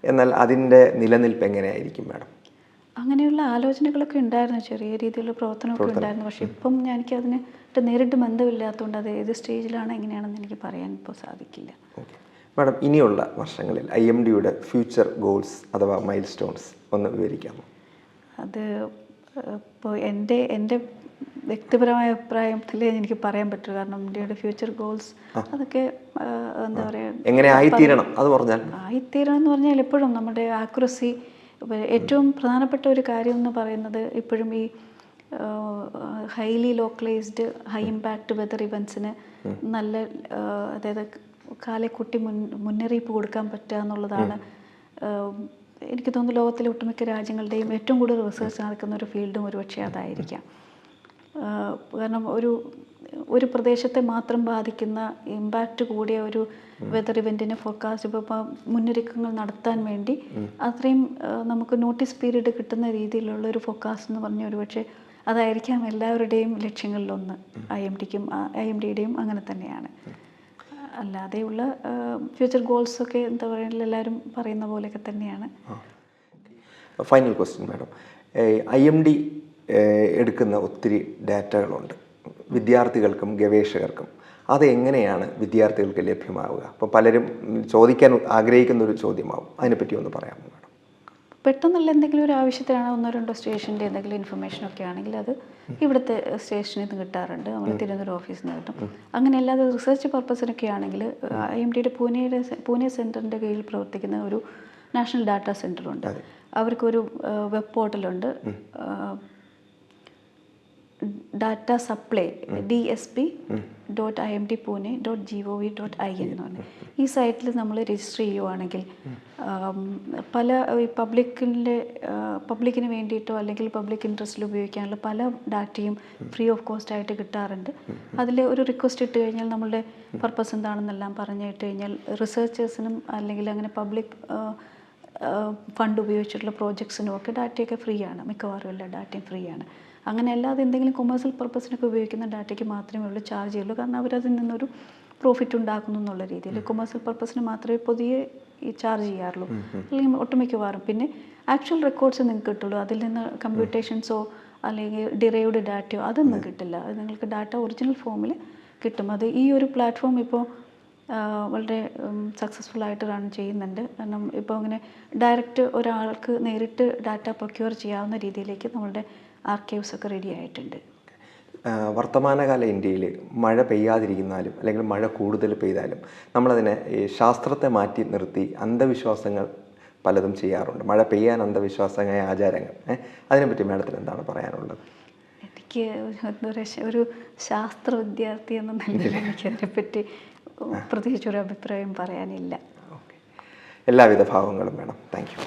എന്നാൽ അതിൻ്റെ നിലനിൽപ്പ് എങ്ങനെയായിരിക്കും മാഡം? അങ്ങനെയുള്ള ആലോചനകളൊക്കെ ഉണ്ടായിരുന്നു, ചെറിയ രീതിയിലുള്ള പ്രവർത്തനമൊക്കെ ഉണ്ടായിരുന്നു. പക്ഷേ ഇപ്പം എനിക്ക് അതിന് നേരിട്ട് ബന്ധമില്ലാത്തതുകൊണ്ട് അത് ഏത് സ്റ്റേജിലാണ് എങ്ങനെയാണെന്ന് എനിക്ക് പറയാൻ ഇപ്പോൾ സാധിക്കില്ല. ഓക്കെ മാഡം, ഇനിയുള്ള വർഷങ്ങളിൽ IMDയുടെ ഫ്യൂച്ചർ ഗോൾസ് അഥവാ മൈൽ സ്റ്റോൺസ് ഒന്ന് വിവരിക്കാമോ? അത് ഇപ്പോൾ എൻ്റെ വ്യക്തിപരമായ അഭിപ്രായത്തിൽ എനിക്ക് പറയാൻ പറ്റും. കാരണം ഇന്ത്യയുടെ ഫ്യൂച്ചർ ഗോൾസ് അതൊക്കെ എന്താ പറയുക, എങ്ങനെ ആയിത്തീരണം എന്ന് പറഞ്ഞാൽ എപ്പോഴും നമ്മുടെ ആക്യുറസി ഏറ്റവും പ്രധാനപ്പെട്ട ഒരു കാര്യം എന്ന് പറയുന്നത് എപ്പോഴും ഈ highly localised high impact weather ഇവൻറ്റ്സിന് നല്ല അതായത് കാലെക്കുട്ടി മുന്നറിയിപ്പ് കൊടുക്കാൻ പറ്റുക എന്നുള്ളതാണ്. എനിക്ക് തോന്നുന്നു ലോകത്തിലെ ഒട്ടുമിക്ക രാജ്യങ്ങളുടെയും ഏറ്റവും കൂടുതൽ റിസർച്ച് നടക്കുന്ന ഒരു ഫീൽഡും ഒരുപക്ഷെ അതായിരിക്കാം. കാരണം ഒരു പ്രദേശത്തെ മാത്രം ബാധിക്കുന്ന ഇമ്പാക്റ്റ് കൂടിയ ഒരു വെതർ ഇവൻറ്റിന് ഫോർകാസ്റ്റ് ഇപ്പോൾ മുന്നൊരുക്കങ്ങൾ നടത്താൻ വേണ്ടി അത്രയും നമുക്ക് നോട്ടീസ് പീരീഡ് കിട്ടുന്ന രീതിയിലുള്ള ഒരു ഫോർകാസ്റ്റ് എന്ന് പറഞ്ഞാൽ ഒരുപക്ഷെ അതായിരിക്കാം എല്ലാവരുടെയും ലക്ഷ്യങ്ങളിലൊന്ന്. IMDയുടെയും അങ്ങനെ തന്നെയാണ്. അല്ലാതെയുള്ള ഫ്യൂച്ചർ ഗോൾസൊക്കെ എന്താ പറയുക, എല്ലാവരും പറയുന്ന പോലെയൊക്കെ തന്നെയാണ്. ഫൈനൽ ക്വസ്റ്റ്യൻ മാഡം, IMD എടുക്കുന്ന ഒത്തിരി ഡാറ്റകളുണ്ട് വിദ്യാർത്ഥികൾക്കും ഗവേഷകർക്കും. അത് എങ്ങനെയാണ് വിദ്യാർത്ഥികൾക്ക് ലഭ്യമാവുക? അപ്പോൾ പലരും ചോദിക്കാൻ ആഗ്രഹിക്കുന്ന ഒരു ചോദ്യമാവും, അതിനെപ്പറ്റി ഒന്ന് പറയാമോ മാഡം? പെട്ടെന്നുള്ള എന്തെങ്കിലും ഒരു ആവശ്യത്തിനാണ് 1-2 സ്റ്റേഷൻ്റെ എന്തെങ്കിലും ഇൻഫർമേഷനൊക്കെ ആണെങ്കിൽ അത് ഇവിടുത്തെ സ്റ്റേഷനിൽ നിന്ന് കിട്ടാറുണ്ട്, നമ്മൾ തിരുവനന്തപുരം ഓഫീസിൽ നിന്ന് കിട്ടും. അങ്ങനെ അല്ലാതെ റിസർച്ച് പർപ്പസിനൊക്കെ ആണെങ്കിൽ IMDയുടെ പൂനെ സെൻറ്ററിൻ്റെ കീഴിൽ പ്രവർത്തിക്കുന്ന ഒരു നാഷണൽ ഡാറ്റാ സെൻറ്ററുണ്ട്. അവർക്കൊരു വെബ് പോർട്ടലുണ്ട്, ഡാറ്റ സപ്ലൈ dsp.imdpune.gov.in എന്ന് പറഞ്ഞു. ഈ സൈറ്റിൽ നമ്മൾ രജിസ്റ്റർ ചെയ്യുവാണെങ്കിൽ പല പബ്ലിക്കിന് വേണ്ടിയിട്ടോ അല്ലെങ്കിൽ പബ്ലിക് ഇൻട്രസ്റ്റിൽ ഉപയോഗിക്കാനുള്ള പല ഡാറ്റയും ഫ്രീ ഓഫ് കോസ്റ്റ് ആയിട്ട് കിട്ടാറുണ്ട്. അതിൽ ഒരു റിക്വസ്റ്റ് ഇട്ട് കഴിഞ്ഞാൽ നമ്മളുടെ പർപ്പസ് എന്താണെന്നെല്ലാം പറഞ്ഞിട്ട് കഴിഞ്ഞാൽ റിസർച്ചേഴ്സിനും അല്ലെങ്കിൽ അങ്ങനെ പബ്ലിക് ഫണ്ട് ഉപയോഗിച്ചിട്ടുള്ള പ്രോജക്ട്സിനും ഒക്കെ ഡാറ്റയൊക്കെ ഫ്രീ ആണ്. മിക്കവാറും എല്ലാ ഡാറ്റയും ഫ്രീ ആണ്. അങ്ങനെ അല്ലാതെ എന്തെങ്കിലും കൊമേഴ്സ്യൽ പർപ്പസിനൊക്കെ ഉപയോഗിക്കുന്ന ഡാറ്റയ്ക്ക് മാത്രമേ ഉള്ളൂ ചാർജ് ചെയ്യുള്ളൂ. കാരണം അവരതിൽ നിന്നൊരു പ്രോഫിറ്റ് ഉണ്ടാക്കുന്നു എന്നുള്ള രീതിയിൽ കൊമേഴ്സ്യൽ പർപ്പസിന് മാത്രമേ പൊതുവെ ഈ ചാർജ് ചെയ്യാറുള്ളൂ, അല്ലെങ്കിൽ ഒട്ടുമിക്കവാറും. പിന്നെ ആക്ച്വൽ റെക്കോർഡ്സ് നിങ്ങൾക്ക് കിട്ടുള്ളൂ, അതിൽ നിന്ന് കമ്പ്യൂട്ടേഷൻസോ അല്ലെങ്കിൽ ഡിറൈവ്ഡ് ഡാറ്റയോ അതൊന്നും കിട്ടില്ല. അത് നിങ്ങൾക്ക് ഡാറ്റ ഒറിജിനൽ ഫോമിൽ കിട്ടും. അത് ഈ ഒരു പ്ലാറ്റ്ഫോം ഇപ്പോൾ വളരെ സക്സസ്ഫുൾ ആയിട്ട് റൺ ചെയ്യുന്നുണ്ട്. കാരണം ഇപ്പോൾ അങ്ങനെ ഡയറക്റ്റ് ഒരാൾക്ക് നേരിട്ട് ഡാറ്റ പ്രൊക്യൂർ ചെയ്യാവുന്ന രീതിയിലേക്ക് നമ്മളുടെ ആർക്കൈവ്സ് ഒക്കെ റെഡി ആയിട്ടുണ്ട്. വർത്തമാനകാല ഇന്ത്യയിൽ മഴ പെയ്യാതിരിക്കുന്നാലും അല്ലെങ്കിൽ മഴ കൂടുതൽ പെയ്താലും നമ്മളതിനെ ഈ ശാസ്ത്രത്തെ മാറ്റി നിർത്തി അന്ധവിശ്വാസങ്ങൾ പലതും ചെയ്യാറുണ്ട്. മഴ പെയ്യാൻ അന്ധവിശ്വാസമായ ആചാരങ്ങൾ, അതിനെപ്പറ്റി മാഡത്തിന് എന്താണ് പറയാനുള്ളത്? എനിക്ക് എന്താ പറയുക, ഒരു ശാസ്ത്ര വിദ്യാർത്ഥി എന്ന നിലയിൽ എനിക്കതിനെപ്പറ്റി പ്രത്യേകിച്ചൊരു അഭിപ്രായം പറയാനില്ല. ഓക്കെ, എല്ലാവിധ ഭാവങ്ങളും വേണം. Thank you.